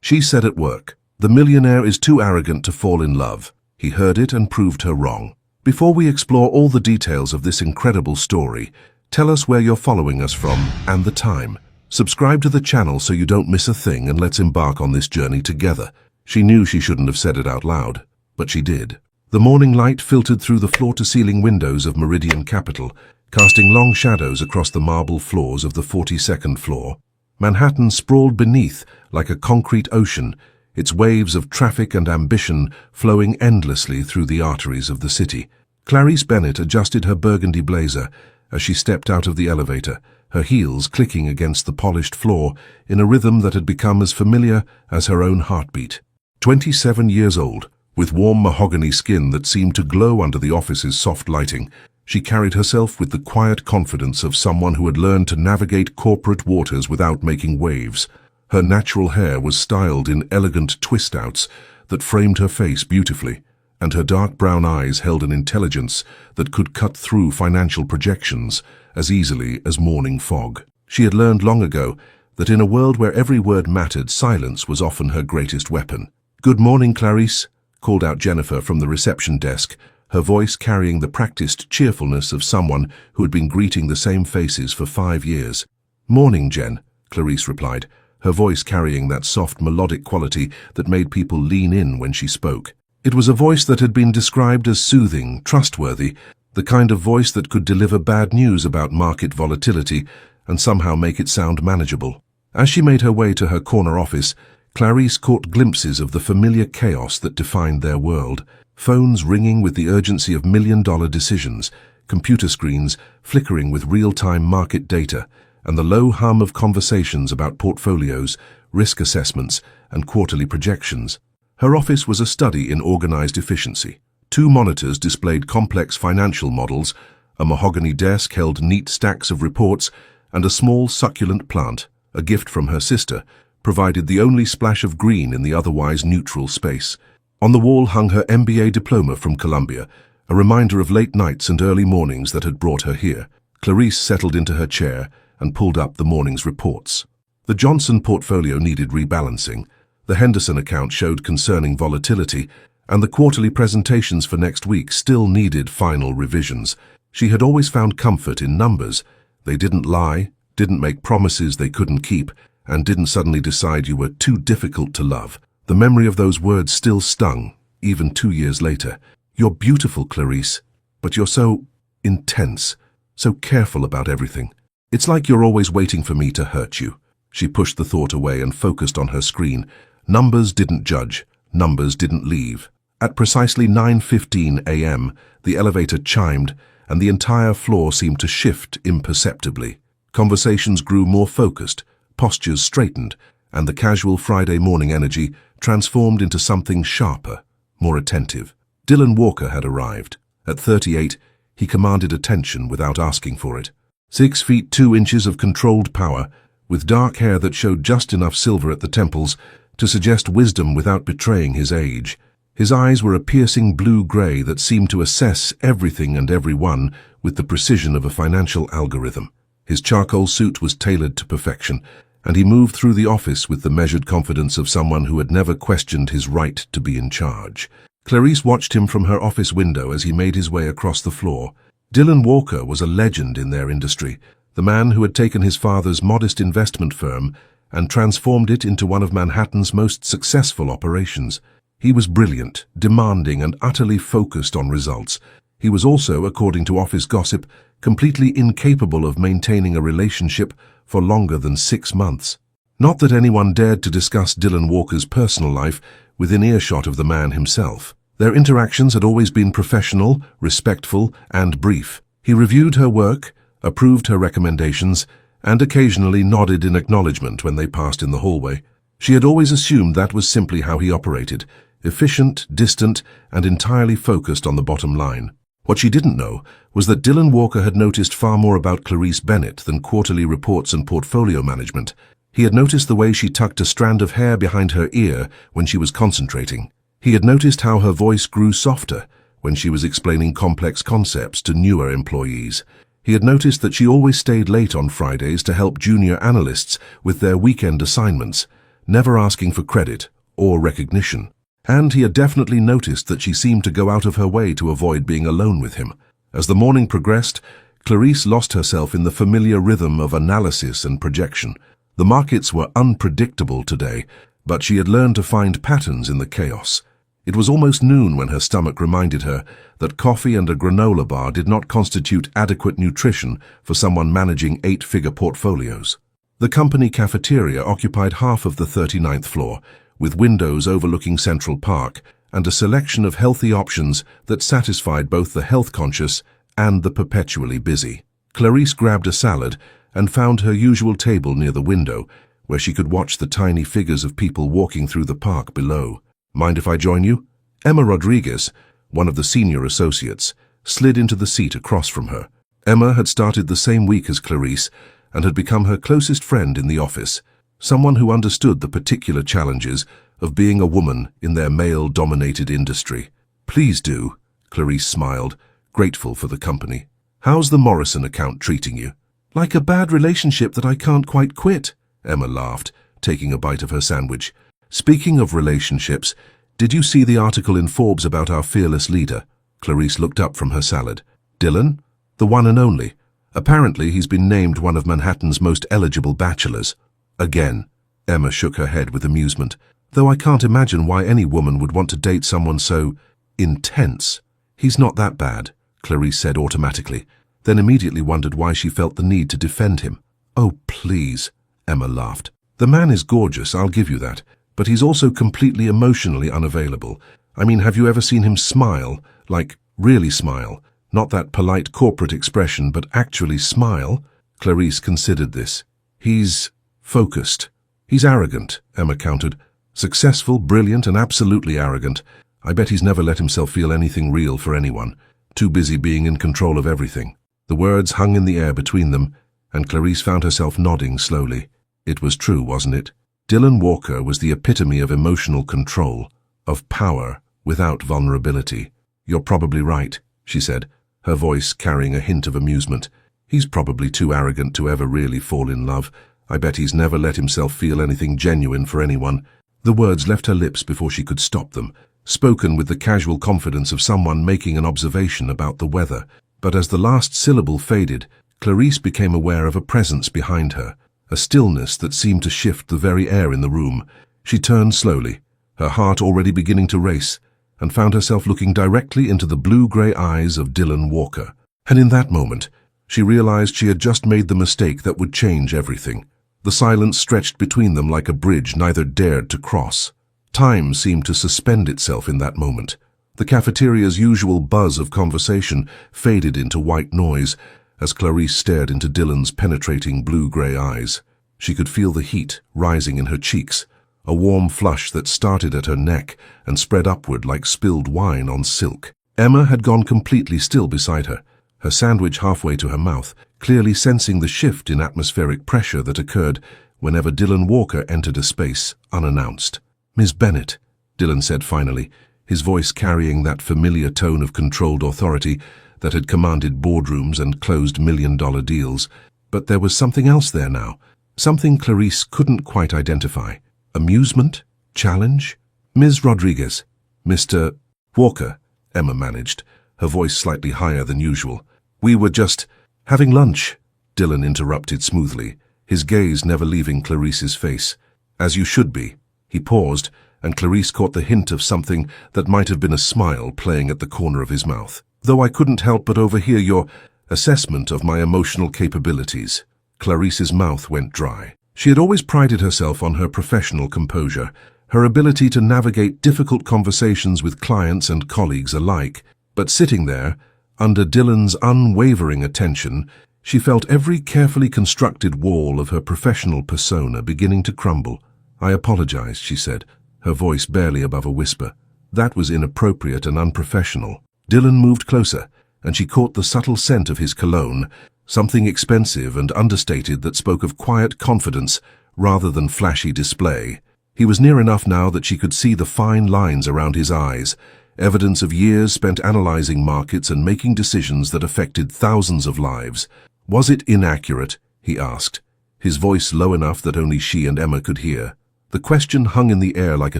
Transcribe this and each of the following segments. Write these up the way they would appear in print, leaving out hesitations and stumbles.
She said at work, "The millionaire is too arrogant to fall in love." He heard it and proved her wrong. Before we explore all the details of this incredible story, tell us where you're following us from and the time. Subscribe to the channel so you don't miss a thing, and let's embark on this journey together. She knew she shouldn't have said it out loud, but she did. The morning light filtered through the floor-to-ceiling windows of Meridian Capital, casting long shadows across the marble floors of the 42nd floor. Manhattan sprawled beneath like a concrete ocean, its waves of traffic and ambition flowing endlessly through the arteries of the city. Clarice Bennett adjusted her burgundy blazer as she stepped out of the elevator, her heels clicking against the polished floor in a rhythm that had become as familiar as her own heartbeat. 27 years old, with warm mahogany skin that seemed to glow under the office's soft lighting, she carried herself with the quiet confidence of someone who had learned to navigate corporate waters without making waves. Her natural hair was styled in elegant twist-outs that framed her face beautifully, and her dark brown eyes held an intelligence that could cut through financial projections as easily as morning fog. She had learned long ago that in a world where every word mattered, silence was often her greatest weapon. "Good morning, Clarice," called out Jennifer from the reception desk, her voice carrying the practiced cheerfulness of someone who had been greeting the same faces for 5 years. "Morning, Jen," Clarice replied, her voice carrying that soft melodic quality that made people lean in when she spoke. It was a voice that had been described as soothing, trustworthy, the kind of voice that could deliver bad news about market volatility and somehow make it sound manageable. As she made her way to her corner office, Clarice caught glimpses of the familiar chaos that defined their world. Phones ringing with the urgency of million-dollar decisions, computer screens flickering with real-time market data, and the low hum of conversations about portfolios, risk assessments, and quarterly projections. Her office was a study in organized efficiency. 2 monitors displayed complex financial models, a mahogany desk held neat stacks of reports, and a small succulent plant, a gift from her sister, provided the only splash of green in the otherwise neutral space. On the wall hung her MBA diploma from Columbia, a reminder of late nights and early mornings that had brought her here. Clarice settled into her chair and pulled up the morning's reports. The Johnson portfolio needed rebalancing, the Henderson account showed concerning volatility, and the quarterly presentations for next week still needed final revisions. She had always found comfort in numbers. They didn't lie, didn't make promises they couldn't keep, and didn't suddenly decide you were too difficult to love. The memory of those words still stung, even 2 years later. "You're beautiful, Clarice, but you're so intense, so careful about everything. It's like you're always waiting for me to hurt you." She pushed the thought away and focused on her screen. Numbers didn't judge, numbers didn't leave. At precisely 9:15 a.m., the elevator chimed, and the entire floor seemed to shift imperceptibly. Conversations grew more focused, postures straightened, and the casual Friday morning energy transformed into something sharper, more attentive. Dylan Walker had arrived. At 38, he commanded attention without asking for it. 6 feet 2 inches of controlled power, with dark hair that showed just enough silver at the temples to suggest wisdom without betraying his age. His eyes were a piercing blue-gray that seemed to assess everything and everyone with the precision of a financial algorithm. His charcoal suit was tailored to perfection, and he moved through the office with the measured confidence of someone who had never questioned his right to be in charge. Clarice watched him from her office window as he made his way across the floor. Dylan Walker was a legend in their industry, the man who had taken his father's modest investment firm and transformed it into one of Manhattan's most successful operations. He was brilliant, demanding, and utterly focused on results. He was also, according to office gossip, completely incapable of maintaining a relationship for longer than 6 months. Not that anyone dared to discuss Dylan Walker's personal life within earshot of the man himself. Their interactions had always been professional, respectful, and brief. He reviewed her work, approved her recommendations, and occasionally nodded in acknowledgement when they passed in the hallway. She had always assumed that was simply how he operated, efficient, distant, and entirely focused on the bottom line. What she didn't know was that Dylan Walker had noticed far more about Clarice Bennett than quarterly reports and portfolio management. He had noticed the way she tucked a strand of hair behind her ear when she was concentrating. He had noticed how her voice grew softer when she was explaining complex concepts to newer employees. He had noticed that she always stayed late on Fridays to help junior analysts with their weekend assignments, never asking for credit or recognition. And he had definitely noticed that she seemed to go out of her way to avoid being alone with him. As the morning progressed, Clarice lost herself in the familiar rhythm of analysis and projection. The markets were unpredictable today, but she had learned to find patterns in the chaos. It was almost noon when her stomach reminded her that coffee and a granola bar did not constitute adequate nutrition for someone managing 8-figure portfolios. The company cafeteria occupied half of the 39th floor, with windows overlooking Central Park and a selection of healthy options that satisfied both the health-conscious and the perpetually busy. Clarice grabbed a salad and found her usual table near the window, where she could watch the tiny figures of people walking through the park below. "Mind if I join you?" Emma Rodriguez, one of the senior associates, slid into the seat across from her. Emma had started the same week as Clarice and had become her closest friend in the office, someone who understood the particular challenges of being a woman in their male-dominated industry. "Please do," Clarice smiled, grateful for the company. "How's the Morrison account treating you?" "Like a bad relationship that I can't quite quit," Emma laughed, taking a bite of her sandwich. "Speaking of relationships, did you see the article in Forbes about our fearless leader?" Clarice looked up from her salad. "Dylan? The one and only. Apparently he's been named one of Manhattan's most eligible bachelors." "Again." Emma shook her head with amusement. "Though I can't imagine why any woman would want to date someone so intense." "He's not that bad," Clarice said automatically, then immediately wondered why she felt the need to defend him. "Oh, please," Emma laughed. "The man is gorgeous, I'll give you that, but he's also completely emotionally unavailable. I mean, have you ever seen him smile? Like, really smile? Not that polite corporate expression, but actually smile?" Clarice considered this. "He's focused. He's arrogant," Emma countered. "Successful, brilliant, and absolutely arrogant. I bet he's never let himself feel anything real for anyone. Too busy being in control of everything." The words hung in the air between them, and Clarice found herself nodding slowly. It was true, wasn't it? Dylan Walker was the epitome of emotional control, of power without vulnerability. "You're probably right," she said, her voice carrying a hint of amusement. "He's probably too arrogant to ever really fall in love. I bet he's never let himself feel anything genuine for anyone." The words left her lips before she could stop them, spoken with the casual confidence of someone making an observation about the weather. But as the last syllable faded, Clarice became aware of a presence behind her, a stillness that seemed to shift the very air in the room. She turned slowly, her heart already beginning to race, and found herself looking directly into the blue-grey eyes of Dylan Walker. And in that moment, she realized she had just made the mistake that would change everything. The silence stretched between them like a bridge neither dared to cross. Time seemed to suspend itself in that moment. The cafeteria's usual buzz of conversation faded into white noise as Clarice stared into Dylan's penetrating blue-grey eyes. She could feel the heat rising in her cheeks, a warm flush that started at her neck and spread upward like spilled wine on silk. Emma had gone completely still beside her, her sandwich halfway to her mouth, clearly sensing the shift in atmospheric pressure that occurred whenever Dylan Walker entered a space unannounced. "Miss Bennett," Dylan said finally, his voice carrying that familiar tone of controlled authority that had commanded boardrooms and closed million-dollar deals. But there was something else there now, something Clarice couldn't quite identify. Amusement? Challenge? "Ms. Rodriguez." "Mr. Walker," Emma managed, her voice slightly higher than usual. "We were just having lunch," Dylan interrupted smoothly, his gaze never leaving Clarice's face. "As you should be." He paused, and Clarice caught the hint of something that might have been a smile playing at the corner of his mouth. "Though I couldn't help but overhear your assessment of my emotional capabilities." Clarice's mouth went dry. She had always prided herself on her professional composure, her ability to navigate difficult conversations with clients and colleagues alike. But sitting there, under Dylan's unwavering attention, she felt every carefully constructed wall of her professional persona beginning to crumble. "I apologize," she said, her voice barely above a whisper. "That was inappropriate and unprofessional." Dylan moved closer, and she caught the subtle scent of his cologne, something expensive and understated that spoke of quiet confidence rather than flashy display. He was near enough now that she could see the fine lines around his eyes, evidence of years spent analyzing markets and making decisions that affected thousands of lives. "Was it inaccurate?" he asked, his voice low enough that only she and Emma could hear. The question hung in the air like a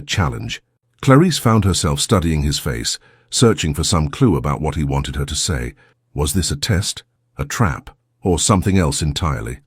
challenge. Clarice found herself studying his face, searching for some clue about what he wanted her to say. Was this a test, a trap, or something else entirely?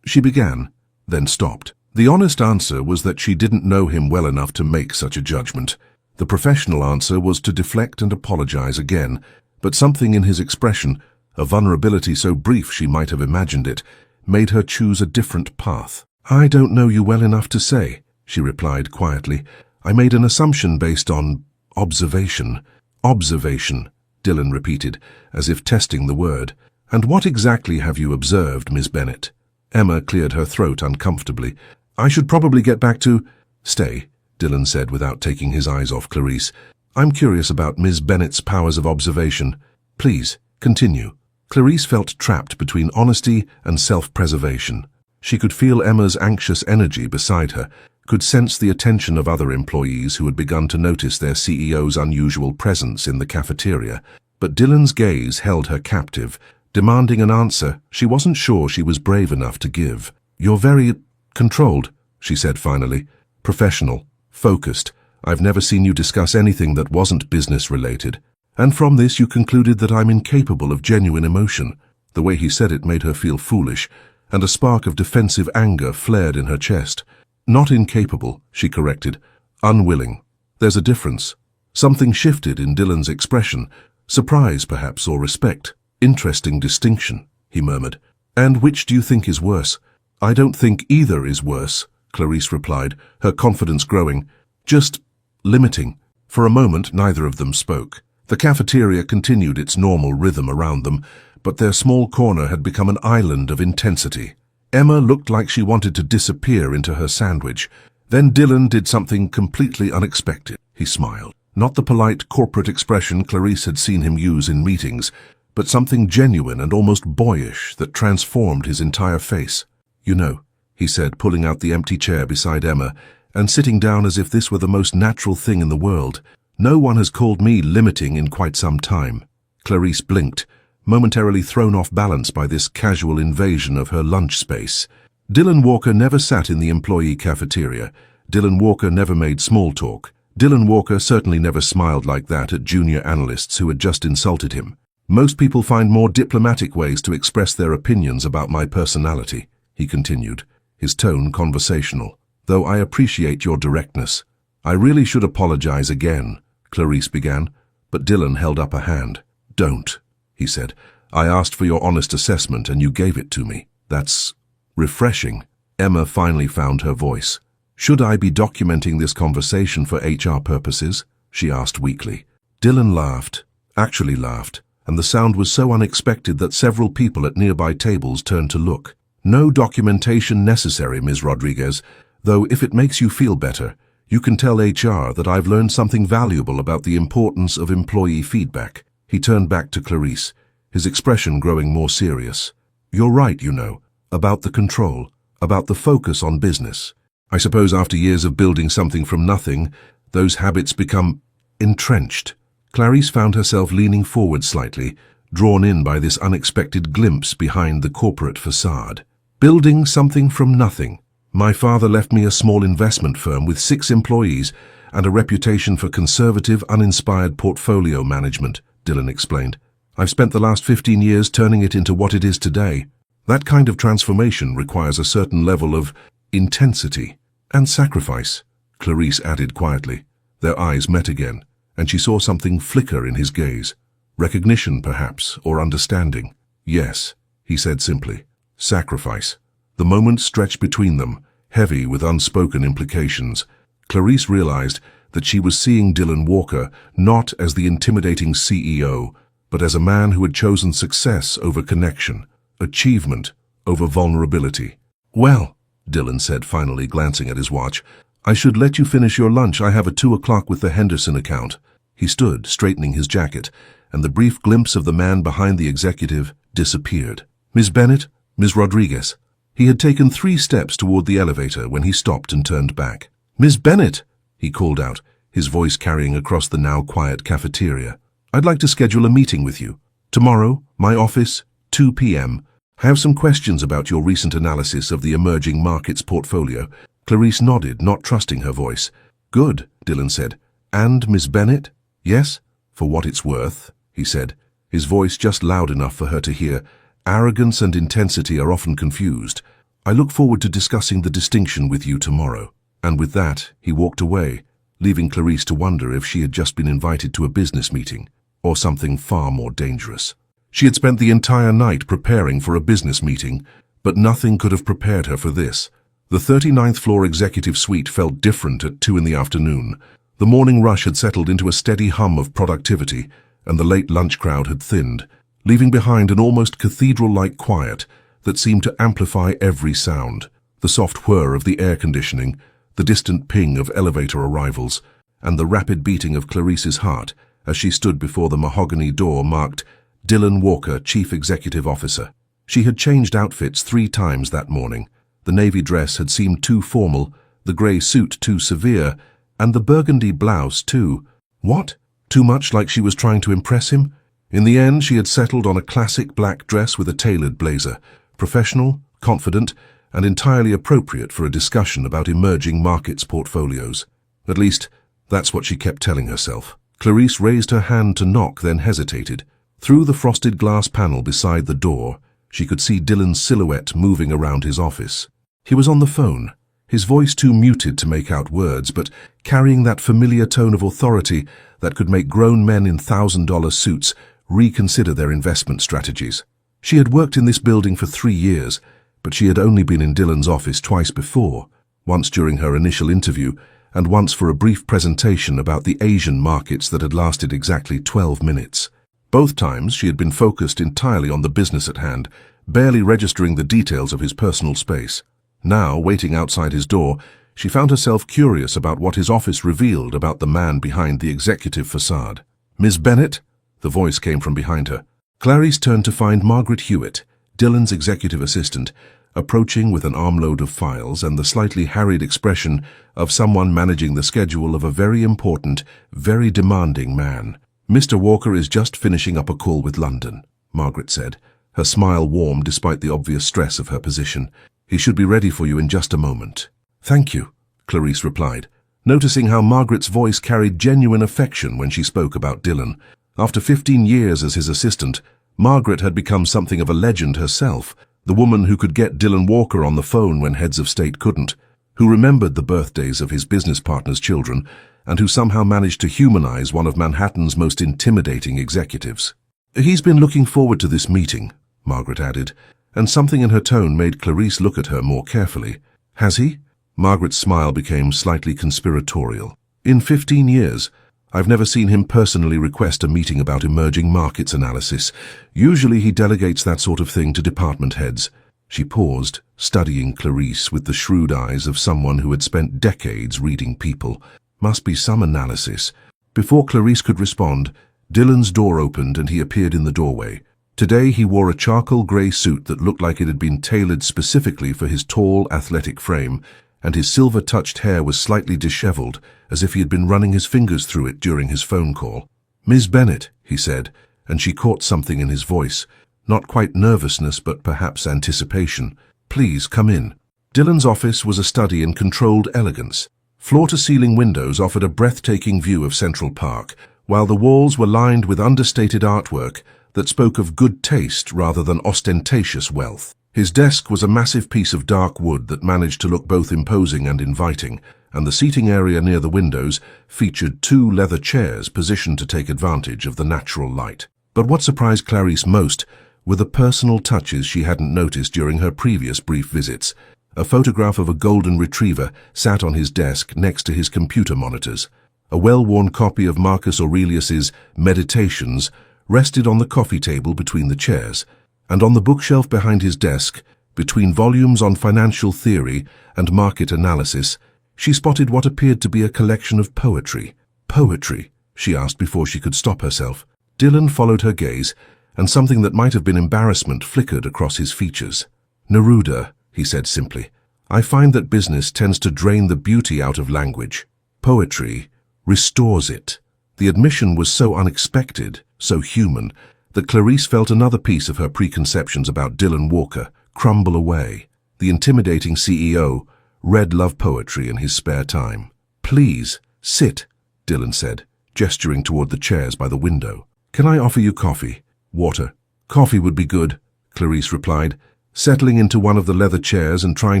She began, then stopped. The honest answer was that she didn't know him well enough to make such a judgment. The professional answer was to deflect and apologize again, but something in his expression, a vulnerability so brief she might have imagined it, made her choose a different path. "I don't know you well enough to say," she replied quietly. "I made an assumption based on observation." "Observation," Dylan repeated, as if testing the word. "And what exactly have you observed, Miss Bennett?" Emma cleared her throat uncomfortably. "I should probably get back to—" "Stay," Dylan said without taking his eyes off Clarice. "I'm curious about Miss Bennett's powers of observation. Please, continue." Clarice felt trapped between honesty and self-preservation. She could feel Emma's anxious energy beside her, could sense the attention of other employees who had begun to notice their CEO's unusual presence in the cafeteria. But Dylan's gaze held her captive, demanding an answer she wasn't sure she was brave enough to give. "You're very controlled," she said finally. "Professional, focused. I've never seen you discuss anything that wasn't business-related. And from this you concluded that I'm incapable of genuine emotion." The way he said it made her feel foolish, and a spark of defensive anger flared in her chest. "Not incapable," she corrected. "Unwilling. There's a difference." Something shifted in Dylan's expression, surprise perhaps, or respect. "Interesting distinction," he murmured. "And which do you think is worse?" "I don't think either is worse," Clarice replied, her confidence growing. "Just limiting." For a moment, neither of them spoke. The cafeteria continued its normal rhythm around them, but their small corner had become an island of intensity. Emma looked like she wanted to disappear into her sandwich. Then Dylan did something completely unexpected. He smiled. Not the polite corporate expression Clarice had seen him use in meetings, but something genuine and almost boyish that transformed his entire face. "You know," he said, pulling out the empty chair beside Emma and sitting down as if this were the most natural thing in the world, "no one has called me limiting in quite some time." Clarice blinked, momentarily thrown off balance by this casual invasion of her lunch space. Dylan Walker never sat in the employee cafeteria. Dylan Walker never made small talk. Dylan Walker certainly never smiled like that at junior analysts who had just insulted him. "Most people find more diplomatic ways to express their opinions about my personality," he continued, his tone conversational. "Though I appreciate your directness." "I really should apologize again," Clarice began, but Dylan held up a hand. "Don't," he said. "I asked for your honest assessment and you gave it to me. That's refreshing." Emma finally found her voice. "Should I be documenting this conversation for HR purposes?" she asked weakly. Dylan laughed, actually laughed, and the sound was so unexpected that several people at nearby tables turned to look. "No documentation necessary, Ms. Rodriguez, though if it makes you feel better, you can tell HR that I've learned something valuable about the importance of employee feedback." He turned back to Clarice, his expression growing more serious. "You're right, you know, about the control, about the focus on business. I suppose after years of building something from nothing, those habits become entrenched." Clarice found herself leaning forward slightly, drawn in by this unexpected glimpse behind the corporate facade. "Building something from nothing. My father left me a small investment firm with 6 employees and a reputation for conservative, uninspired portfolio management," Dylan explained. "I've spent the last 15 years turning it into what it is today. That kind of transformation requires a certain level of intensity and sacrifice," Clarice added quietly. Their eyes met again, and she saw something flicker in his gaze. Recognition, perhaps, or understanding. "Yes," he said simply. "Sacrifice." The moment stretched between them, heavy with unspoken implications. Clarice realized that she was seeing Dylan Walker not as the intimidating CEO, but as a man who had chosen success over connection, achievement over vulnerability. "Well," Dylan said finally, glancing at his watch, "I should let you finish your lunch. I have a 2 o'clock with the Henderson account." He stood, straightening his jacket, and the brief glimpse of the man behind the executive disappeared. "Ms. Bennett, Ms. Rodriguez." He had taken 3 steps toward the elevator when he stopped and turned back. "Ms. Bennett," he called out, his voice carrying across the now quiet cafeteria. "I'd like to schedule a meeting with you. Tomorrow, my office, 2 p.m. I have some questions about your recent analysis of the emerging markets portfolio." Clarice nodded, not trusting her voice. "Good," Dylan said. "And Miss Bennett?" "Yes, for what it's worth," he said, his voice just loud enough for her to hear. "Arrogance and intensity are often confused. I look forward to discussing the distinction with you tomorrow." And with that, he walked away, leaving Clarice to wonder if she had just been invited to a business meeting, or something far more dangerous. She had spent the entire night preparing for a business meeting, but nothing could have prepared her for this. The 39th floor executive suite felt different at 2 in the afternoon. The morning rush had settled into a steady hum of productivity, and the late lunch crowd had thinned, leaving behind an almost cathedral-like quiet that seemed to amplify every sound. The soft whir of the air conditioning, the distant ping of elevator arrivals, and the rapid beating of Clarice's heart as she stood before the mahogany door marked Dylan Walker, Chief Executive Officer. She had changed outfits 3 times that morning. The navy dress had seemed too formal, the grey suit too severe, and the burgundy blouse too. What? Too much like she was trying to impress him? In the end, she had settled on a classic black dress with a tailored blazer, professional, confident, and entirely appropriate for a discussion about emerging markets portfolios. At least, that's what she kept telling herself. Clarice raised her hand to knock, then hesitated. Through the frosted glass panel beside the door, she could see Dylan's silhouette moving around his office. He was on the phone, his voice too muted to make out words, but carrying that familiar tone of authority that could make grown men in $1,000 suits reconsider their investment strategies. She had worked in this building for 3 years, but she had only been in Dylan's office twice before, once during her initial interview, and once for a brief presentation about the Asian markets that had lasted exactly 12 minutes. Both times she had been focused entirely on the business at hand, barely registering the details of his personal space. Now, waiting outside his door, she found herself curious about what his office revealed about the man behind the executive facade. "Miss Bennett?" The voice came from behind her. Clarice turned to find Margaret Hewitt, Dylan's executive assistant, approaching with an armload of files and the slightly harried expression of someone managing the schedule of a very important, very demanding man. "Mr. Walker is just finishing up a call with London," Margaret said, her smile warm despite the obvious stress of her position. "He should be ready for you in just a moment." "Thank you," Clarice replied, noticing how Margaret's voice carried genuine affection when she spoke about Dylan. After 15 years as his assistant, Margaret had become something of a legend herself, the woman who could get Dylan Walker on the phone when heads of state couldn't, who remembered the birthdays of his business partner's children, and who somehow managed to humanize one of Manhattan's most intimidating executives. "He's been looking forward to this meeting," Margaret added, and something in her tone made Clarice look at her more carefully. "Has he?" Margaret's smile became slightly conspiratorial. "In 15 years, I've never seen him personally request a meeting about emerging markets analysis. Usually he delegates that sort of thing to department heads." She paused, studying Clarice with the shrewd eyes of someone who had spent decades reading people. Must be some analysis. Before Clarice could respond, Dylan's door opened and he appeared in the doorway. Today he wore a charcoal grey suit that looked like it had been tailored specifically for his tall, athletic frame, and his silver-touched hair was slightly disheveled, as if he had been running his fingers through it during his phone call. "Miss Bennett," he said, and she caught something in his voice. Not quite nervousness, but perhaps anticipation. "Please, come in." Dylan's office was a study in controlled elegance. Floor-to-ceiling windows offered a breathtaking view of Central Park, while the walls were lined with understated artwork that spoke of good taste rather than ostentatious wealth. His desk was a massive piece of dark wood that managed to look both imposing and inviting, and the seating area near the windows featured 2 leather chairs positioned to take advantage of the natural light. But what surprised Clarice most were the personal touches she hadn't noticed during her previous brief visits. A photograph of a golden retriever sat on his desk next to his computer monitors. A well-worn copy of Marcus Aurelius's Meditations rested on the coffee table between the chairs, and on the bookshelf behind his desk, between volumes on financial theory and market analysis, she spotted what appeared to be a collection of poetry. "Poetry?" she asked before she could stop herself. Dylan followed her gaze, and something that might have been embarrassment flickered across his features. "Neruda," he said simply. "I find that business tends to drain the beauty out of language. Poetry restores it." The admission was so unexpected, so human, that Clarice felt another piece of her preconceptions about Dylan Walker crumble away. The intimidating CEO, read love poetry in his spare time. "Please, sit," Dylan said, gesturing toward the chairs by the window. "Can I offer you coffee?" "Water." "Coffee would be good," Clarice replied, settling into one of the leather chairs and trying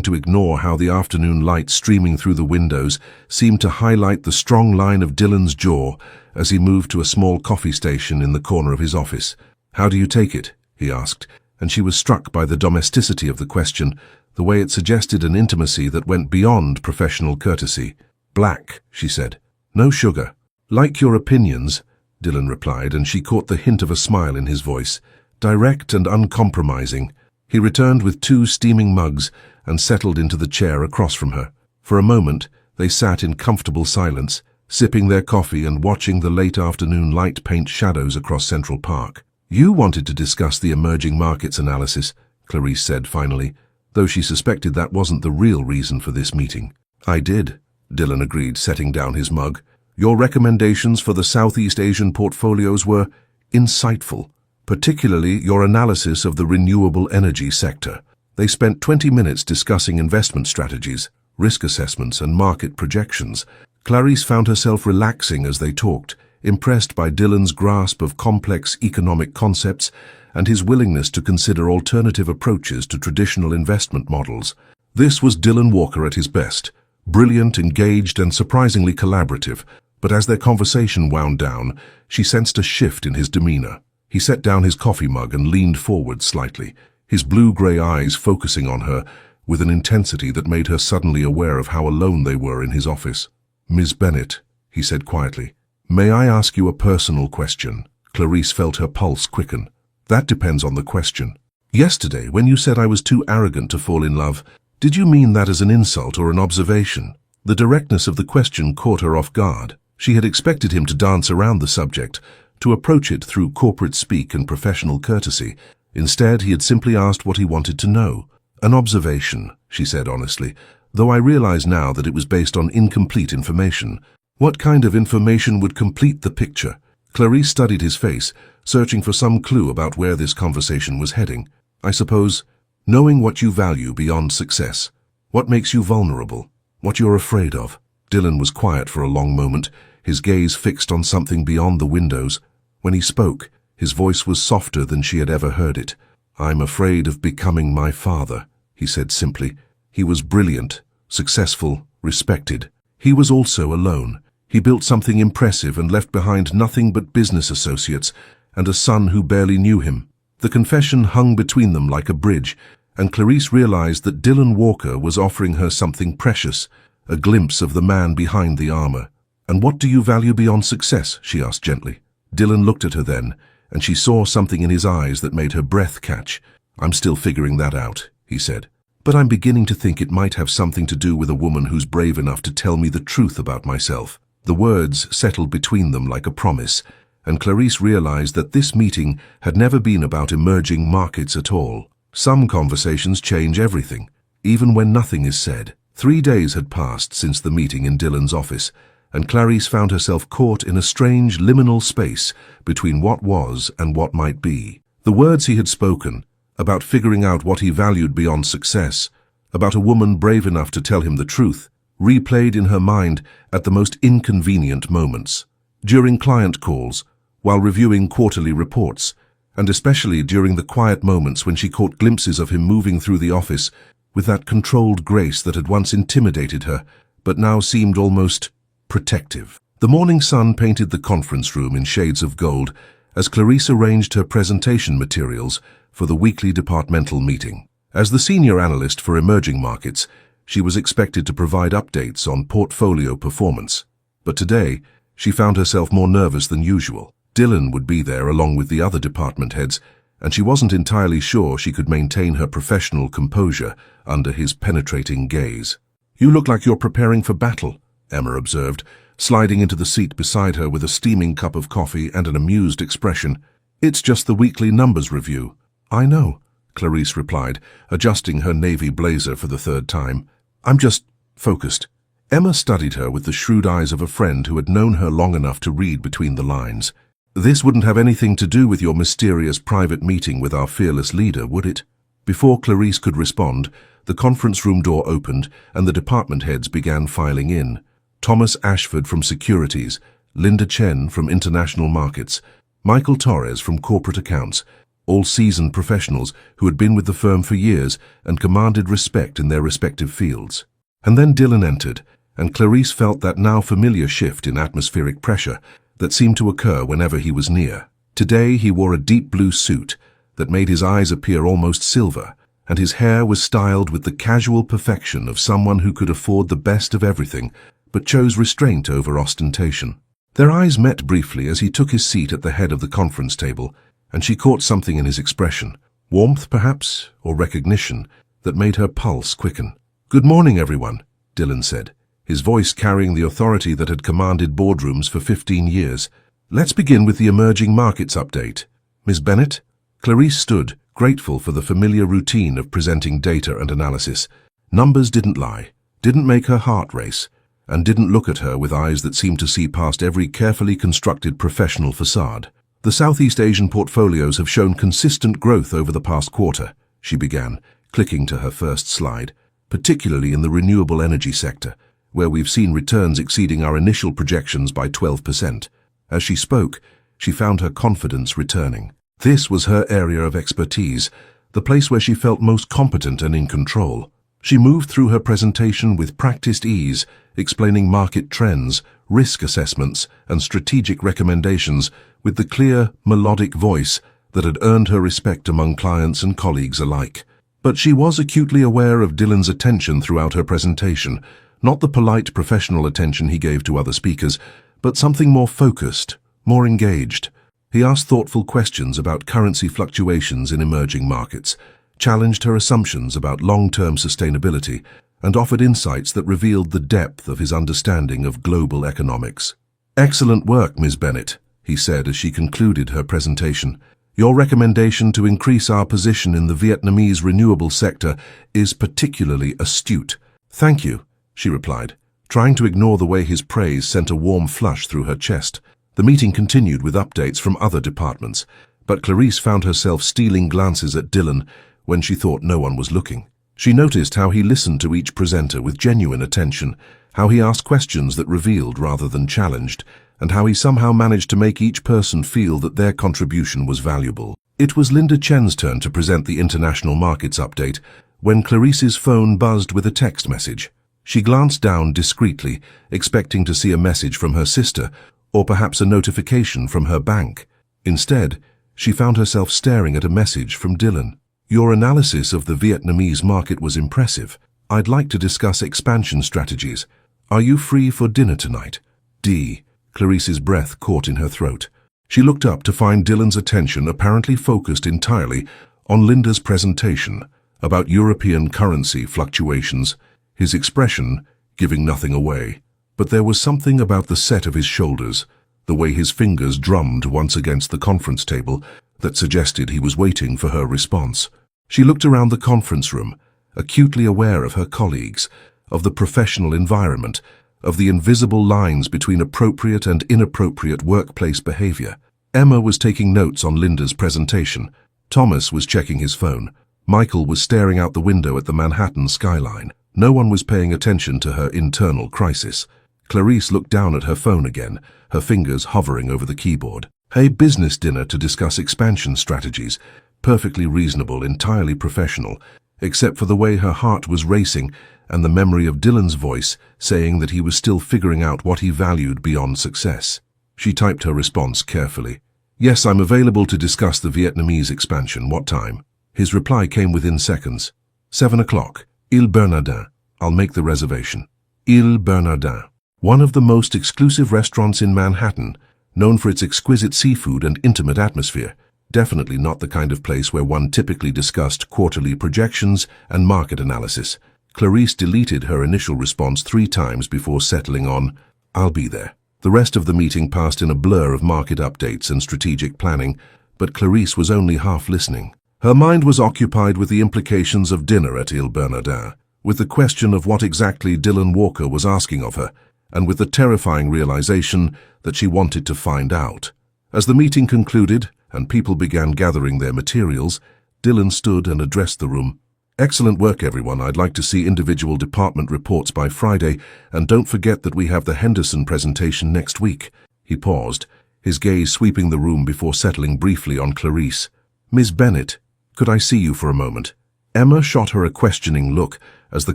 to ignore how the afternoon light streaming through the windows seemed to highlight the strong line of Dylan's jaw as he moved to a small coffee station in the corner of his office. "How do you take it?" he asked, and she was struck by the domesticity of the question, the way it suggested an intimacy that went beyond professional courtesy. "Black," she said. "No sugar." "Like your opinions," Dylan replied, and she caught the hint of a smile in his voice, direct and uncompromising. He returned with 2 steaming mugs and settled into the chair across from her. For a moment, they sat in comfortable silence, sipping their coffee and watching the late afternoon light paint shadows across Central Park. "You wanted to discuss the emerging markets analysis," Clarice said finally, though she suspected that wasn't the real reason for this meeting. "I did," Dylan agreed, setting down his mug. "Your recommendations for the Southeast Asian portfolios were insightful, particularly your analysis of the renewable energy sector." They spent 20 minutes discussing investment strategies, risk assessments, and market projections. Clarice found herself relaxing as they talked, impressed by Dylan's grasp of complex economic concepts and his willingness to consider alternative approaches to traditional investment models. This was Dylan Walker at his best, brilliant, engaged, and surprisingly collaborative, but as their conversation wound down, she sensed a shift in his demeanor. He set down his coffee mug and leaned forward slightly, his blue-gray eyes focusing on her with an intensity that made her suddenly aware of how alone they were in his office. "Ms. Bennett," he said quietly, "may I ask you a personal question?" Clarice felt her pulse quicken. "That depends on the question. Yesterday, when you said I was too arrogant to fall in love, did you mean that as an insult or an observation?" The directness of the question caught her off guard. She had expected him to dance around the subject, to approach it through corporate speak and professional courtesy. Instead, he had simply asked what he wanted to know. "An observation," she said honestly, "though I realize now that it was based on incomplete information." "What kind of information would complete the picture?" Clarice studied his face, searching for some clue about where this conversation was heading. "I suppose, knowing what you value beyond success, what makes you vulnerable, what you're afraid of." Dylan was quiet for a long moment, his gaze fixed on something beyond the windows. When he spoke, his voice was softer than she had ever heard it. "I'm afraid of becoming my father," he said simply. He was brilliant, successful, respected. He was also alone. He built something impressive and left behind nothing but business associates and a son who barely knew him. The confession hung between them like a bridge, and Clarice realized that Dylan Walker was offering her something precious, a glimpse of the man behind the armor. "And what do you value beyond success?" she asked gently. Dylan looked at her then, and she saw something in his eyes that made her breath catch. "I'm still figuring that out," he said. "But I'm beginning to think it might have something to do with a woman who's brave enough to tell me the truth about myself." The words settled between them like a promise, and Clarice realized that this meeting had never been about emerging markets at all. Some conversations change everything, even when nothing is said. 3 days had passed since the meeting in Dylan's office, and Clarice found herself caught in a strange liminal space between what was and what might be. The words he had spoken, about figuring out what he valued beyond success, about a woman brave enough to tell him the truth, replayed in her mind at the most inconvenient moments. During client calls, while reviewing quarterly reports, and especially during the quiet moments when she caught glimpses of him moving through the office with that controlled grace that had once intimidated her, but now seemed almost protective. The morning sun painted the conference room in shades of gold as Clarice arranged her presentation materials for the weekly departmental meeting. As the senior analyst for emerging markets, she was expected to provide updates on portfolio performance. But today, she found herself more nervous than usual. Dylan would be there along with the other department heads, and she wasn't entirely sure she could maintain her professional composure under his penetrating gaze. "You look like you're preparing for battle," Emma observed, sliding into the seat beside her with a steaming cup of coffee and an amused expression. "It's just the weekly numbers review." "I know," Clarice replied, adjusting her navy blazer for the 3rd time. "I'm just focused." Emma studied her with the shrewd eyes of a friend who had known her long enough to read between the lines. "This wouldn't have anything to do with your mysterious private meeting with our fearless leader, would it?" Before Clarice could respond, the conference room door opened and the department heads began filing in. Thomas Ashford from Securities, Linda Chen from International Markets, Michael Torres from Corporate Accounts, all seasoned professionals who had been with the firm for years and commanded respect in their respective fields. And then Dylan entered, and Clarice felt that now familiar shift in atmospheric pressure that seemed to occur whenever he was near. Today he wore a deep blue suit that made his eyes appear almost silver, and his hair was styled with the casual perfection of someone who could afford the best of everything but chose restraint over ostentation. Their eyes met briefly as he took his seat at the head of the conference table, and she caught something in his expression, warmth perhaps, or recognition, that made her pulse quicken. "Good morning, everyone," Dylan said, his voice carrying the authority that had commanded boardrooms for 15 years. "Let's begin with the emerging markets update. Ms. Bennett?" Clarice stood, grateful for the familiar routine of presenting data and analysis. Numbers didn't lie, didn't make her heart race, and didn't look at her with eyes that seemed to see past every carefully constructed professional facade. "The Southeast Asian portfolios have shown consistent growth over the past quarter," she began, clicking to her first slide, "particularly in the renewable energy sector, where we've seen returns exceeding our initial projections by 12%. As she spoke, she found her confidence returning. This was her area of expertise, the place where she felt most competent and in control. She moved through her presentation with practiced ease, explaining market trends, risk assessments, and strategic recommendations with the clear, melodic voice that had earned her respect among clients and colleagues alike. But she was acutely aware of Dylan's attention throughout her presentation, not the polite professional attention he gave to other speakers, but something more focused, more engaged. He asked thoughtful questions about currency fluctuations in emerging markets, challenged her assumptions about long-term sustainability, and offered insights that revealed the depth of his understanding of global economics. "Excellent work, Ms. Bennett," he said as she concluded her presentation. "Your recommendation to increase our position in the Vietnamese renewable sector is particularly astute." "Thank you," she replied, trying to ignore the way his praise sent a warm flush through her chest. The meeting continued with updates from other departments, but Clarice found herself stealing glances at Dylan when she thought no one was looking. She noticed how he listened to each presenter with genuine attention, how he asked questions that revealed rather than challenged, and how he somehow managed to make each person feel that their contribution was valuable. It was Linda Chen's turn to present the international markets update when Clarice's phone buzzed with a text message. She glanced down discreetly, expecting to see a message from her sister, or perhaps a notification from her bank. Instead, she found herself staring at a message from Dylan. "Your analysis of the Vietnamese market was impressive. I'd like to discuss expansion strategies. Are you free for dinner tonight?" D. Clarice's breath caught in her throat. She looked up to find Dylan's attention apparently focused entirely on Linda's presentation about European currency fluctuations, his expression giving nothing away. But there was something about the set of his shoulders, the way his fingers drummed once against the conference table, that suggested he was waiting for her response. She looked around the conference room, acutely aware of her colleagues, of the professional environment, of the invisible lines between appropriate and inappropriate workplace behavior. Emma was taking notes on Linda's presentation. Thomas was checking his phone. Michael was staring out the window at the Manhattan skyline. No one was paying attention to her internal crisis. Clarice looked down at her phone again, her fingers hovering over the keyboard. A business dinner to discuss expansion strategies, perfectly reasonable, entirely professional, except for the way her heart was racing and the memory of Dylan's voice saying that he was still figuring out what he valued beyond success. She typed her response carefully. "Yes, I'm available to discuss the Vietnamese expansion. What time?" His reply came within seconds. 7 o'clock. Il Bernardin. I'll make the reservation. Il Bernardin. One of the most exclusive restaurants in Manhattan, known for its exquisite seafood and intimate atmosphere. Definitely not the kind of place where one typically discussed quarterly projections and market analysis. Clarice deleted her initial response 3 times before settling on, "I'll be there." The rest of the meeting passed in a blur of market updates and strategic planning, but Clarice was only half listening. Her mind was occupied with the implications of dinner at Il Bernardin, with the question of what exactly Dylan Walker was asking of her, and with the terrifying realization that she wanted to find out. As the meeting concluded and people began gathering their materials, Dylan stood and addressed the room. Excellent work, everyone. I'd like to see individual department reports by Friday, and don't forget that we have the Henderson presentation next week. He paused, his gaze sweeping the room before settling briefly on Clarice. Ms. Bennett, could I see you for a moment? Emma shot her a questioning look as the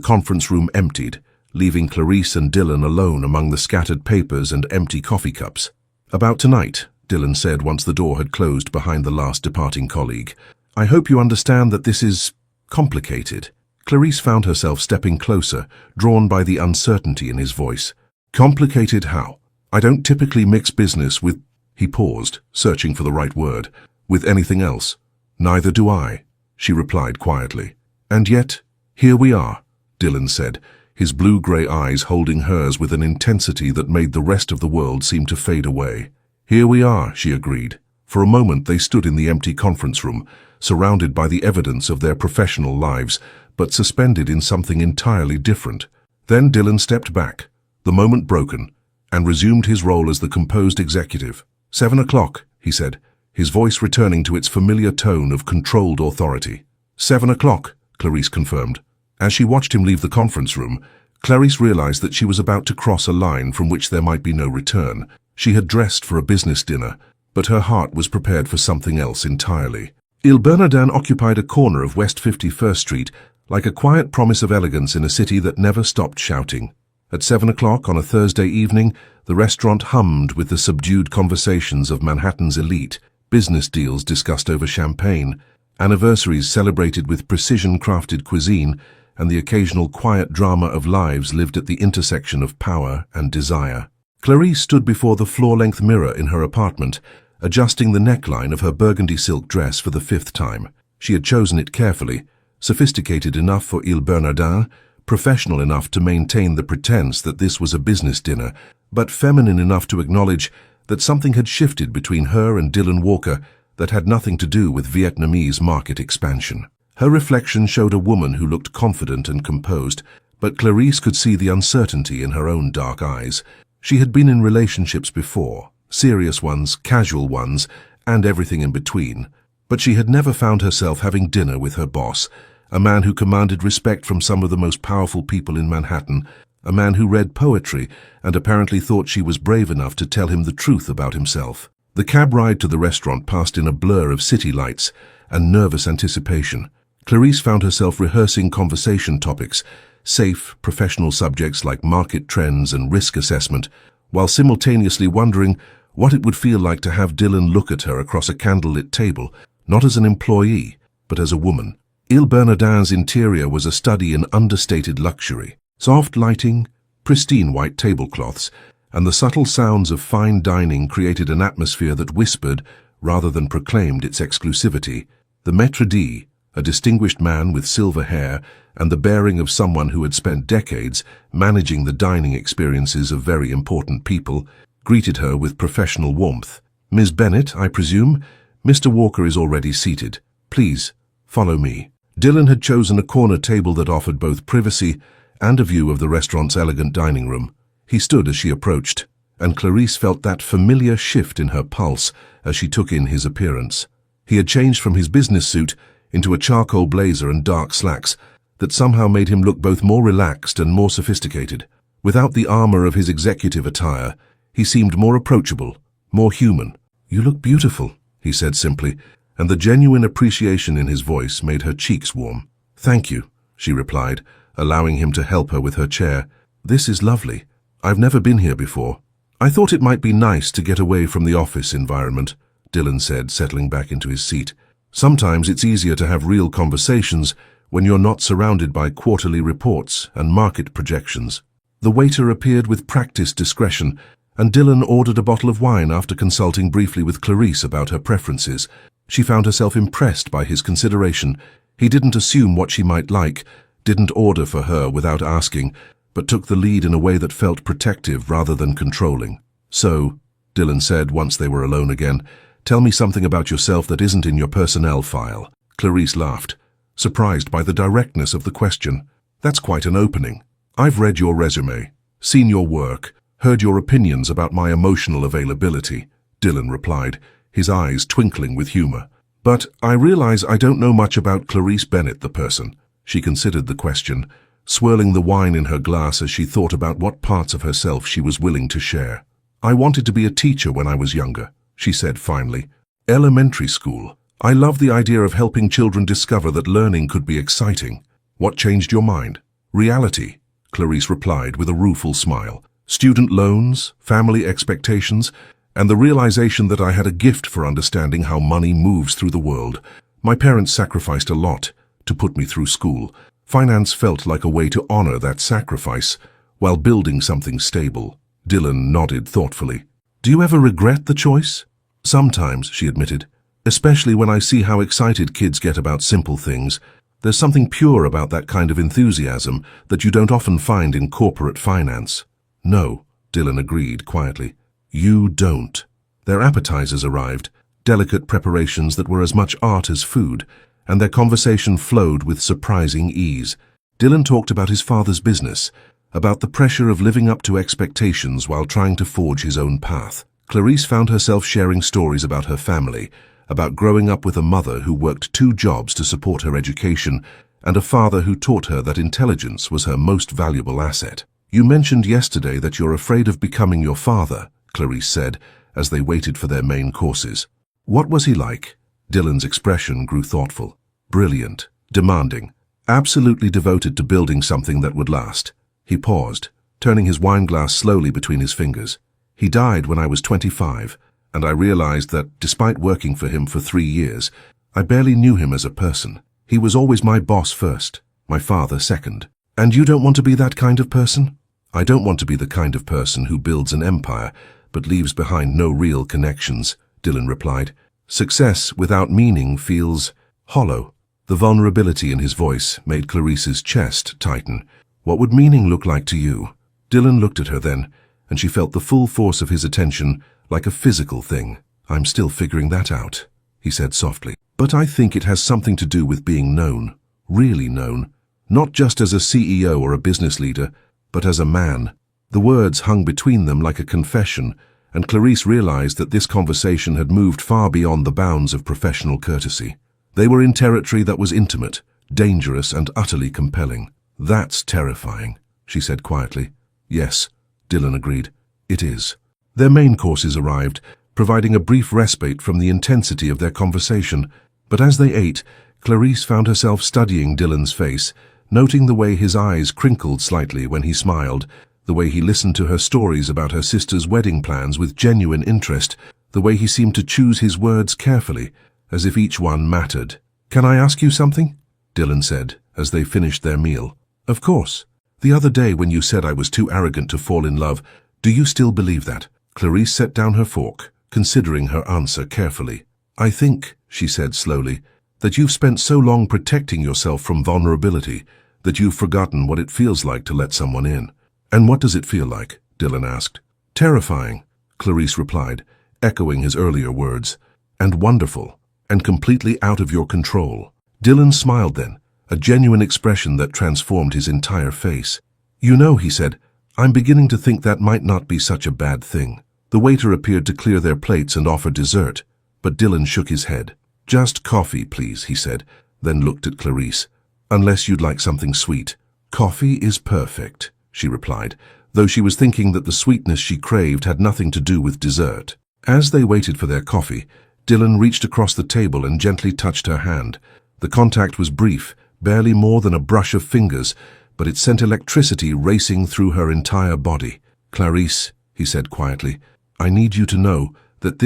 conference room emptied, leaving Clarice and Dylan alone among the scattered papers and empty coffee cups. About tonight, Dylan said once the door had closed behind the last departing colleague. I hope you understand that this is complicated. Clarice found herself stepping closer, drawn by the uncertainty in his voice. Complicated how? I don't typically mix business with... He paused, searching for the right word. With anything else. Neither do I, she replied quietly. And yet, here we are, Dylan said, his blue-grey eyes holding hers with an intensity that made the rest of the world seem to fade away. Here we are, she agreed. For a moment they stood in the empty conference room, surrounded by the evidence of their professional lives, but suspended in something entirely different. Then Dylan stepped back, the moment broken, and resumed his role as the composed executive. 7 o'clock, he said, his voice returning to its familiar tone of controlled authority. 7 o'clock, Clarice confirmed. As she watched him leave the conference room, Clarice realized that she was about to cross a line from which there might be no return. She had dressed for a business dinner, but her heart was prepared for something else entirely. Il Bernardin occupied a corner of West 51st Street, like a quiet promise of elegance in a city that never stopped shouting. At 7 o'clock on a Thursday evening, the restaurant hummed with the subdued conversations of Manhattan's elite, business deals discussed over champagne, anniversaries celebrated with precision-crafted cuisine, and the occasional quiet drama of lives lived at the intersection of power and desire. Clarice stood before the floor-length mirror in her apartment, adjusting the neckline of her burgundy silk dress for the 5th time. She had chosen it carefully, sophisticated enough for Il Bernardin, professional enough to maintain the pretense that this was a business dinner, but feminine enough to acknowledge that something had shifted between her and Dylan Walker that had nothing to do with Vietnamese market expansion. Her reflection showed a woman who looked confident and composed, but Clarice could see the uncertainty in her own dark eyes. She had been in relationships before, serious ones, casual ones, and everything in between, but she had never found herself having dinner with her boss, a man who commanded respect from some of the most powerful people in Manhattan, a man who read poetry and apparently thought she was brave enough to tell him the truth about himself. The cab ride to the restaurant passed in a blur of city lights and nervous anticipation. Clarice found herself rehearsing conversation topics, safe, professional subjects like market trends and risk assessment, while simultaneously wondering what it would feel like to have Dylan look at her across a candlelit table, not as an employee, but as a woman. Il Bernardin's interior was a study in understated luxury. Soft lighting, pristine white tablecloths, and the subtle sounds of fine dining created an atmosphere that whispered rather than proclaimed its exclusivity. The maître d', a distinguished man with silver hair and the bearing of someone who had spent decades managing the dining experiences of very important people, greeted her with professional warmth. Ms. Bennett, I presume? Mr. Walker is already seated. Please, follow me. Dylan had chosen a corner table that offered both privacy and a view of the restaurant's elegant dining room. He stood as she approached, and Clarice felt that familiar shift in her pulse as she took in his appearance. He had changed from his business suit into a charcoal blazer and dark slacks that somehow made him look both more relaxed and more sophisticated. Without the armor of his executive attire, he seemed more approachable, more human. You look beautiful, he said simply, and the genuine appreciation in his voice made her cheeks warm. Thank you, she replied, allowing him to help her with her chair. This is lovely. I've never been here before. I thought it might be nice to get away from the office environment, Dylan said, settling back into his seat. Sometimes it's easier to have real conversations when you're not surrounded by quarterly reports and market projections. The waiter appeared with practiced discretion, and Dylan ordered a bottle of wine after consulting briefly with Clarice about her preferences. She found herself impressed by his consideration. He didn't assume what she might like, didn't order for her without asking, but took the lead in a way that felt protective rather than controlling. So, Dylan said once they were alone again, tell me something about yourself that isn't in your personnel file. Clarice laughed, surprised by the directness of the question. That's quite an opening. I've read your resume, seen your work, heard your opinions about my emotional availability, Dylan replied, his eyes twinkling with humor. But I realize I don't know much about Clarice Bennett, the person. She considered the question, swirling the wine in her glass as she thought about what parts of herself she was willing to share. I wanted to be a teacher when I was younger, she said finally. Elementary school. I love the idea of helping children discover that learning could be exciting. What changed your mind? Reality, Clarice replied with a rueful smile. Student loans, family expectations, and the realization that I had a gift for understanding how money moves through the world. My parents sacrificed a lot to put me through school. Finance felt like a way to honor that sacrifice while building something stable. Dylan nodded thoughtfully. Do you ever regret the choice? Sometimes, she admitted, especially when I see how excited kids get about simple things. There's something pure about that kind of enthusiasm that you don't often find in corporate finance. No, Dylan agreed quietly. You don't. Their appetizers arrived, delicate preparations that were as much art as food, and their conversation flowed with surprising ease. Dylan talked about his father's business, about the pressure of living up to expectations while trying to forge his own path. Clarice found herself sharing stories about her family, about growing up with a mother who worked 2 jobs to support her education and a father who taught her that intelligence was her most valuable asset. You mentioned yesterday that you're afraid of becoming your father, Clarice said, as they waited for their main courses. What was he like? Dylan's expression grew thoughtful. Brilliant, demanding, absolutely devoted to building something that would last. He paused, turning his wine glass slowly between his fingers. He died when I was 25, and I realized that, despite working for him for 3 years, I barely knew him as a person. He was always my boss first, my father second. And you don't want to be that kind of person? I don't want to be the kind of person who builds an empire but leaves behind no real connections, Dylan replied. Success without meaning feels hollow. The vulnerability in his voice made Clarice's chest tighten. What would meaning look like to you? Dylan looked at her then, and she felt the full force of his attention like a physical thing. I'm still figuring that out, he said softly. But I think it has something to do with being known, really known, not just as a CEO or a business leader, but as a man. The words hung between them like a confession, and Clarice realized that this conversation had moved far beyond the bounds of professional courtesy. They were in territory that was intimate, dangerous, and utterly compelling. That's terrifying, she said quietly. Yes, Dylan agreed. It is. Their main courses arrived, providing a brief respite from the intensity of their conversation. But as they ate, Clarice found herself studying Dylan's face, noting the way his eyes crinkled slightly when he smiled, the way he listened to her stories about her sister's wedding plans with genuine interest, the way he seemed to choose his words carefully, as if each one mattered. Can I ask you something? Dylan said, as they finished their meal. Of course. The other day when you said I was too arrogant to fall in love, do you still believe that? Clarice set down her fork, considering her answer carefully. I think, she said slowly, that you've spent so long protecting yourself from vulnerability that you've forgotten what it feels like to let someone in. And what does it feel like? Dylan asked. Terrifying, Clarice replied, echoing his earlier words. And wonderful, and completely out of your control. Dylan smiled then, a genuine expression that transformed his entire face. You know, he said, I'm beginning to think that might not be such a bad thing. The waiter appeared to clear their plates and offer dessert, but Dylan shook his head. Just coffee, please, he said, then looked at Clarice. Unless you'd like something sweet. Coffee is perfect, she replied, though she was thinking that the sweetness she craved had nothing to do with dessert. As they waited for their coffee, Dylan reached across the table and gently touched her hand. The contact was brief, barely more than a brush of fingers, but it sent electricity racing through her entire body. Clarice, he said quietly, I need you to know that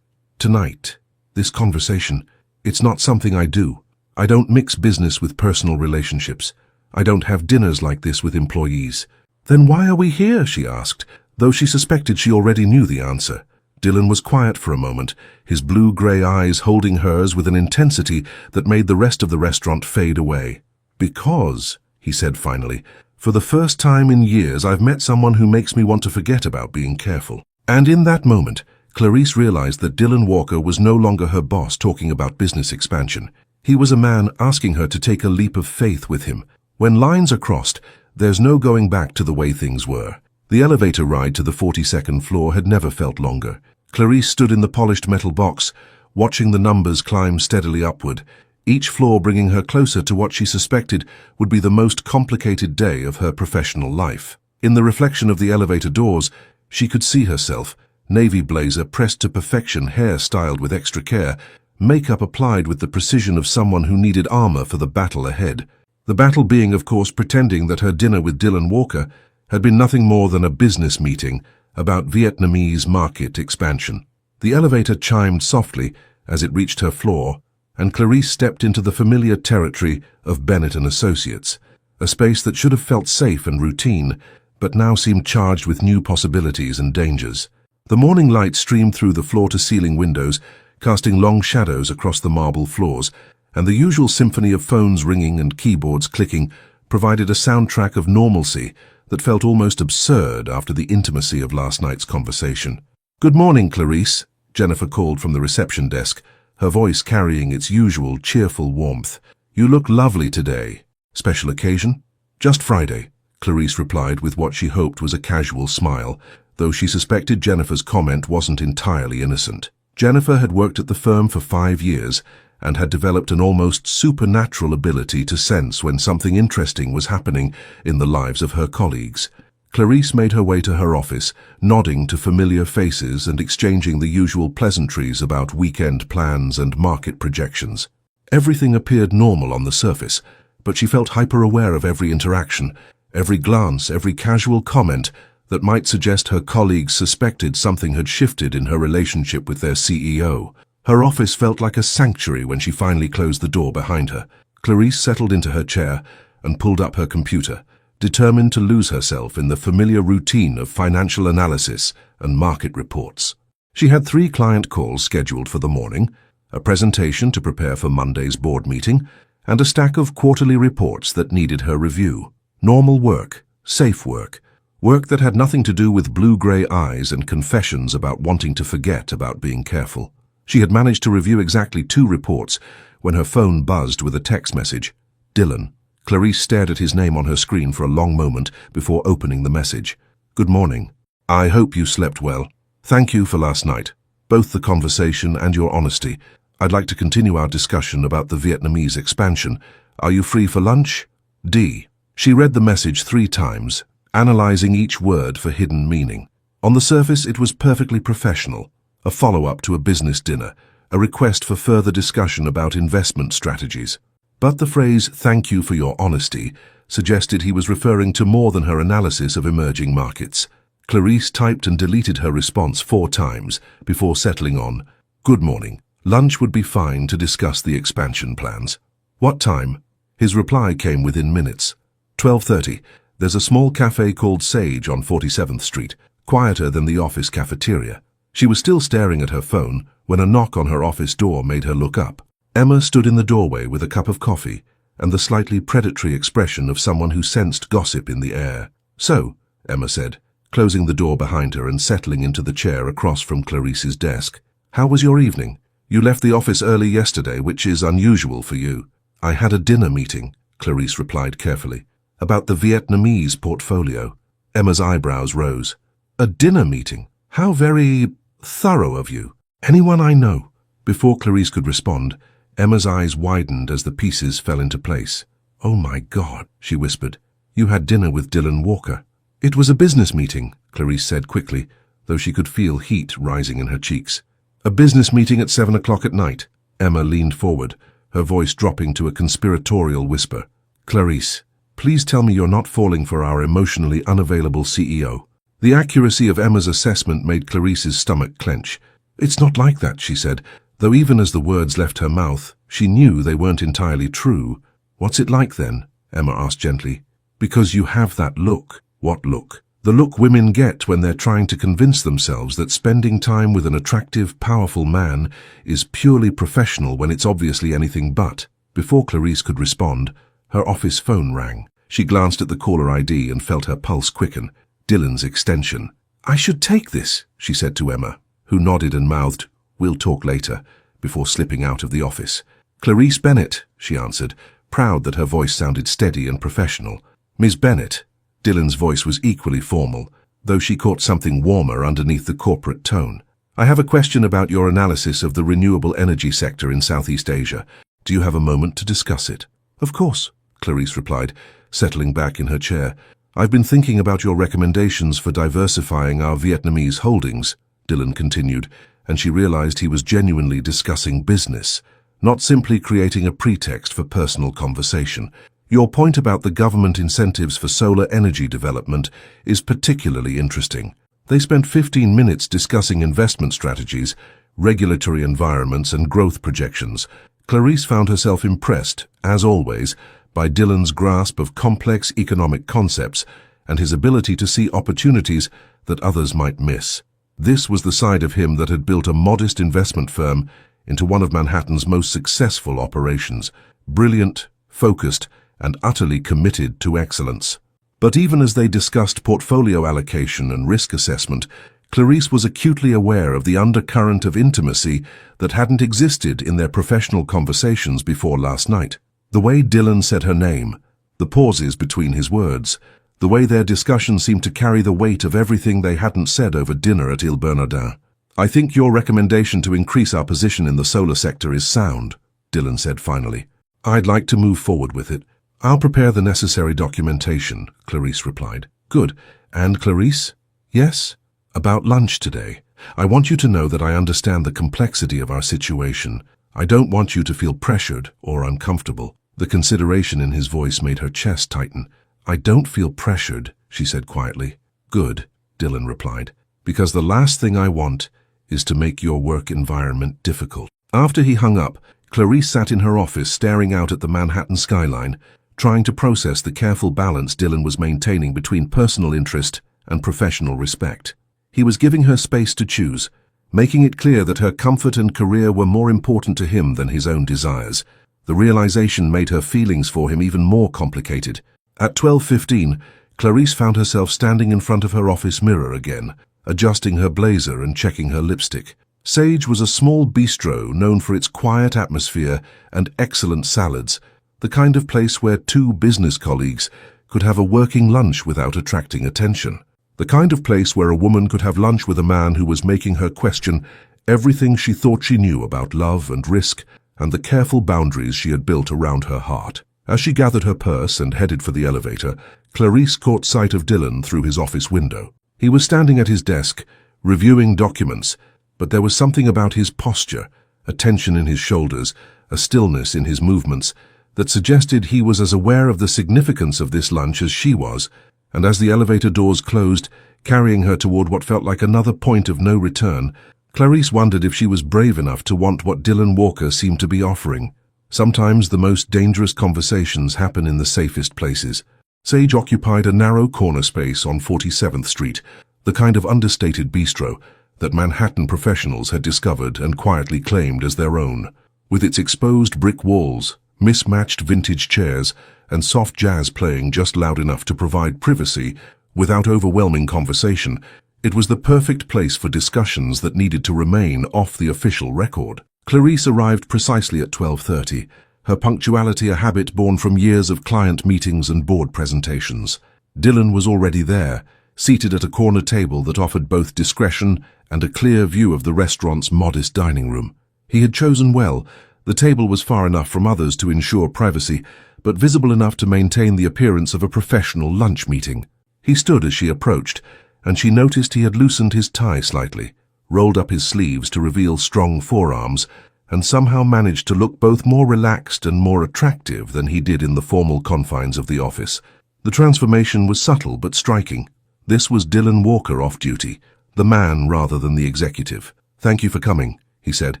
tonight, this conversation, it's not something I do. I don't mix business with personal relationships. I don't have dinners like this with employees. Then why are we here? She asked, though she suspected she already knew the answer. Dylan was quiet for a moment, his blue-gray eyes holding hers with an intensity that made the rest of the restaurant fade away. Because, he said finally, for the first time in years I've met someone who makes me want to forget about being careful. And in that moment, Clarice realized that Dylan Walker was no longer her boss talking about business expansion. He was a man asking her to take a leap of faith with him. When lines are crossed, there's no going back to the way things were. The elevator ride to the 42nd floor had never felt longer. Clarice stood in the polished metal box, watching the numbers climb steadily upward, each floor bringing her closer to what she suspected would be the most complicated day of her professional life. In the reflection of the elevator doors, she could see herself, navy blazer pressed to perfection, hair styled with extra care, makeup applied with the precision of someone who needed armor for the battle ahead. The battle being, of course, pretending that her dinner with Dylan Walker had been nothing more than a business meeting about Vietnamese market expansion. The elevator chimed softly as it reached her floor, and Clarice stepped into the familiar territory of Bennett & Associates, a space that should have felt safe and routine, but now seemed charged with new possibilities and dangers. The morning light streamed through the floor-to-ceiling windows, casting long shadows across the marble floors, and the usual symphony of phones ringing and keyboards clicking provided a soundtrack of normalcy that felt almost absurd after the intimacy of last night's conversation. "Good morning, Clarice," Jennifer called from the reception desk, her voice carrying its usual cheerful warmth. "You look lovely today. Special occasion?" "Just Friday," Clarice replied with what she hoped was a casual smile, though she suspected Jennifer's comment wasn't entirely innocent. Jennifer had worked at the firm for 5 years and had developed an almost supernatural ability to sense when something interesting was happening in the lives of her colleagues. Clarice made her way to her office, nodding to familiar faces and exchanging the usual pleasantries about weekend plans and market projections. Everything appeared normal on the surface, but she felt hyper-aware of every interaction, every glance, every casual comment that might suggest her colleagues suspected something had shifted in her relationship with their CEO. Her office felt like a sanctuary when she finally closed the door behind her. Clarice settled into her chair and pulled up her computer, determined to lose herself in the familiar routine of financial analysis and market reports. She had 3 client calls scheduled for the morning, a presentation to prepare for Monday's board meeting, and a stack of quarterly reports that needed her review. Normal work, safe work, work that had nothing to do with blue-gray eyes and confessions about wanting to forget about being careful. She had managed to review exactly 2 reports when her phone buzzed with a text message. "Dylan." Clarice stared at his name on her screen for a long moment before opening the message. "Good morning. I hope you slept well. Thank you for last night, both the conversation and your honesty. I'd like to continue our discussion about the Vietnamese expansion. Are you free for lunch? D." She read the message 3 times, analyzing each word for hidden meaning. On the surface, it was perfectly professional, a follow-up to a business dinner, a request for further discussion about investment strategies. But the phrase, "thank you for your honesty," suggested he was referring to more than her analysis of emerging markets. Clarice typed and deleted her response 4 times before settling on, "Good morning. Lunch would be fine to discuss the expansion plans." "What time?" His reply came within minutes. 12:30. There's a small cafe called Sage on 47th Street, quieter than the office cafeteria. She was still staring at her phone when a knock on her office door made her look up. Emma stood in the doorway with a cup of coffee and the slightly predatory expression of someone who sensed gossip in the air. "So," Emma said, closing the door behind her and settling into the chair across from Clarice's desk. "How was your evening? You left the office early yesterday, which is unusual for you." "I had a dinner meeting," Clarice replied carefully, "about the Vietnamese portfolio." Emma's eyebrows rose. "A dinner meeting? How very thorough of you. Anyone I know?" Before Clarice could respond, Emma's eyes widened as the pieces fell into place. "Oh my God," she whispered. "You had dinner with Dylan Walker." "It was a business meeting," Clarice said quickly, though she could feel heat rising in her cheeks. "A business meeting at 7 o'clock at night." Emma leaned forward, her voice dropping to a conspiratorial whisper. "Clarice, please tell me you're not falling for our emotionally unavailable CEO." The accuracy of Emma's assessment made Clarice's stomach clench. "It's not like that," she said, though even as the words left her mouth, she knew they weren't entirely true. "What's it like then?" Emma asked gently. "Because you have that look." "What look?" "The look women get when they're trying to convince themselves that spending time with an attractive, powerful man is purely professional when it's obviously anything but." Before Clarice could respond, her office phone rang. She glanced at the caller ID and felt her pulse quicken. Dylan's extension. "I should take this," she said to Emma, who nodded and mouthed, "We'll talk later," before slipping out of the office. "Clarice Bennett," she answered, proud that her voice sounded steady and professional. "Miss Bennett." Dylan's voice was equally formal, though she caught something warmer underneath the corporate tone. I have a question about your analysis of the renewable energy sector in Southeast Asia. Do you have a moment to discuss it? Of course, Clarice replied, settling back in her chair. I've been thinking about your recommendations for diversifying our Vietnamese holdings, Dylan continued, and she realized he was genuinely discussing business, not simply creating a pretext for personal conversation. Your point about the government incentives for solar energy development is particularly interesting. They spent 15 minutes discussing investment strategies, regulatory environments, and growth projections. Clarice found herself impressed, as always, by Dylan's grasp of complex economic concepts and his ability to see opportunities that others might miss. This was the side of him that had built a modest investment firm into one of Manhattan's most successful operations, brilliant, focused, and utterly committed to excellence. But even as they discussed portfolio allocation and risk assessment, Clarice was acutely aware of the undercurrent of intimacy that hadn't existed in their professional conversations before last night. The way Dylan said her name, the pauses between his words, the way their discussion seemed to carry the weight of everything they hadn't said over dinner at Il Bernardin. I think your recommendation to increase our position in the solar sector is sound, Dylan said finally. I'd like to move forward with it. I'll prepare the necessary documentation, Clarice replied. Good. And Clarice? Yes? About lunch today. I want you to know that I understand the complexity of our situation. I don't want you to feel pressured or uncomfortable. The consideration in his voice made her chest tighten. I don't feel pressured, she said quietly. Good, Dylan replied, because the last thing I want is to make your work environment difficult. After he hung up, Clarice sat in her office staring out at the Manhattan skyline, trying to process the careful balance Dylan was maintaining between personal interest and professional respect. He was giving her space to choose, making it clear that her comfort and career were more important to him than his own desires. The realization made her feelings for him even more complicated. At 12:15, Clarice found herself standing in front of her office mirror again, adjusting her blazer and checking her lipstick. Sage was a small bistro known for its quiet atmosphere and excellent salads, the kind of place where two business colleagues could have a working lunch without attracting attention. The kind of place where a woman could have lunch with a man who was making her question everything she thought she knew about love and risk and the careful boundaries she had built around her heart. As she gathered her purse and headed for the elevator, Clarice caught sight of Dylan through his office window. He was standing at his desk, reviewing documents, but there was something about his posture, a tension in his shoulders, a stillness in his movements, that suggested he was as aware of the significance of this lunch as she was, and as the elevator doors closed, carrying her toward what felt like another point of no return, Clarice wondered if she was brave enough to want what Dylan Walker seemed to be offering. Sometimes the most dangerous conversations happen in the safest places. Sage occupied a narrow corner space on 47th Street, the kind of understated bistro that Manhattan professionals had discovered and quietly claimed as their own. With its exposed brick walls, mismatched vintage chairs, and soft jazz playing just loud enough to provide privacy without overwhelming conversation, it was the perfect place for discussions that needed to remain off the official record. Clarice arrived precisely at 12:30, her punctuality a habit born from years of client meetings and board presentations. Dylan was already there, seated at a corner table that offered both discretion and a clear view of the restaurant's modest dining room. He had chosen well. The table was far enough from others to ensure privacy, but visible enough to maintain the appearance of a professional lunch meeting. He stood as she approached, and she noticed he had loosened his tie slightly, rolled up his sleeves to reveal strong forearms, and somehow managed to look both more relaxed and more attractive than he did in the formal confines of the office. The transformation was subtle but striking. This was Dylan Walker off duty, the man rather than the executive. "Thank you for coming," he said,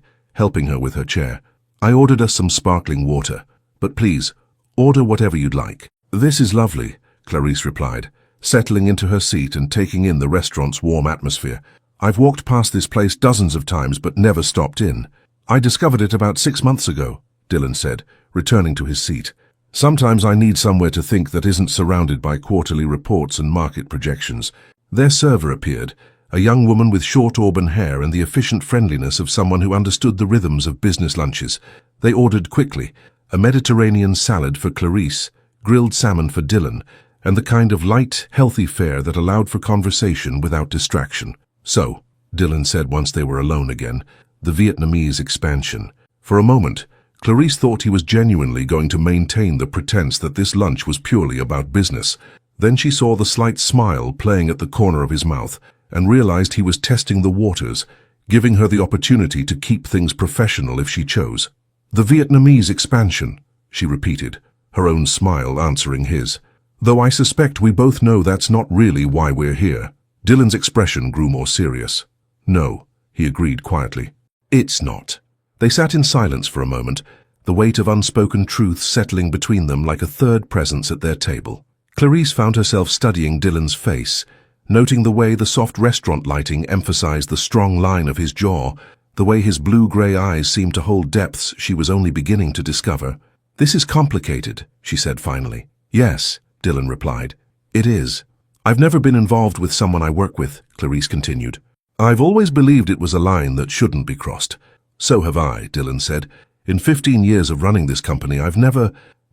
helping her with her chair. "I ordered us some sparkling water, but please, order whatever you'd like." "This is lovely," Clarice replied, settling into her seat and taking in the restaurant's warm atmosphere. "I've walked past this place dozens of times but never stopped in." "I discovered it about 6 months ago," Dylan said, returning to his seat. "Sometimes I need somewhere to think that isn't surrounded by quarterly reports and market projections." Their server appeared, a young woman with short auburn hair and the efficient friendliness of someone who understood the rhythms of business lunches. They ordered quickly, a Mediterranean salad for Clarice, grilled salmon for Dylan, and the kind of light, healthy fare that allowed for conversation without distraction. "So, Dylan said once they were alone again. The Vietnamese expansion. For a moment, Clarice thought he was genuinely going to maintain the pretense that this lunch was purely about business. Then she saw the slight smile playing at the corner of his mouth and realized he was testing the waters, giving her the opportunity to keep things professional if she chose. The Vietnamese expansion, she repeated, her own smile answering his. Though I suspect we both know that's not really why we're here. Dylan's expression grew more serious. No, he agreed quietly. It's not. They sat in silence for a moment, the weight of unspoken truth settling between them like a third presence at their table. Clarice found herself studying Dylan's face, noting the way the soft restaurant lighting emphasized the strong line of his jaw, the way his blue-gray eyes seemed to hold depths she was only beginning to discover. This is complicated, she said finally. Yes, Dylan replied. It is. I've never been involved with someone I work with, Clarice continued. I've always believed it was a line that shouldn't be crossed. So have I, Dylan said. In 15 years of running this company,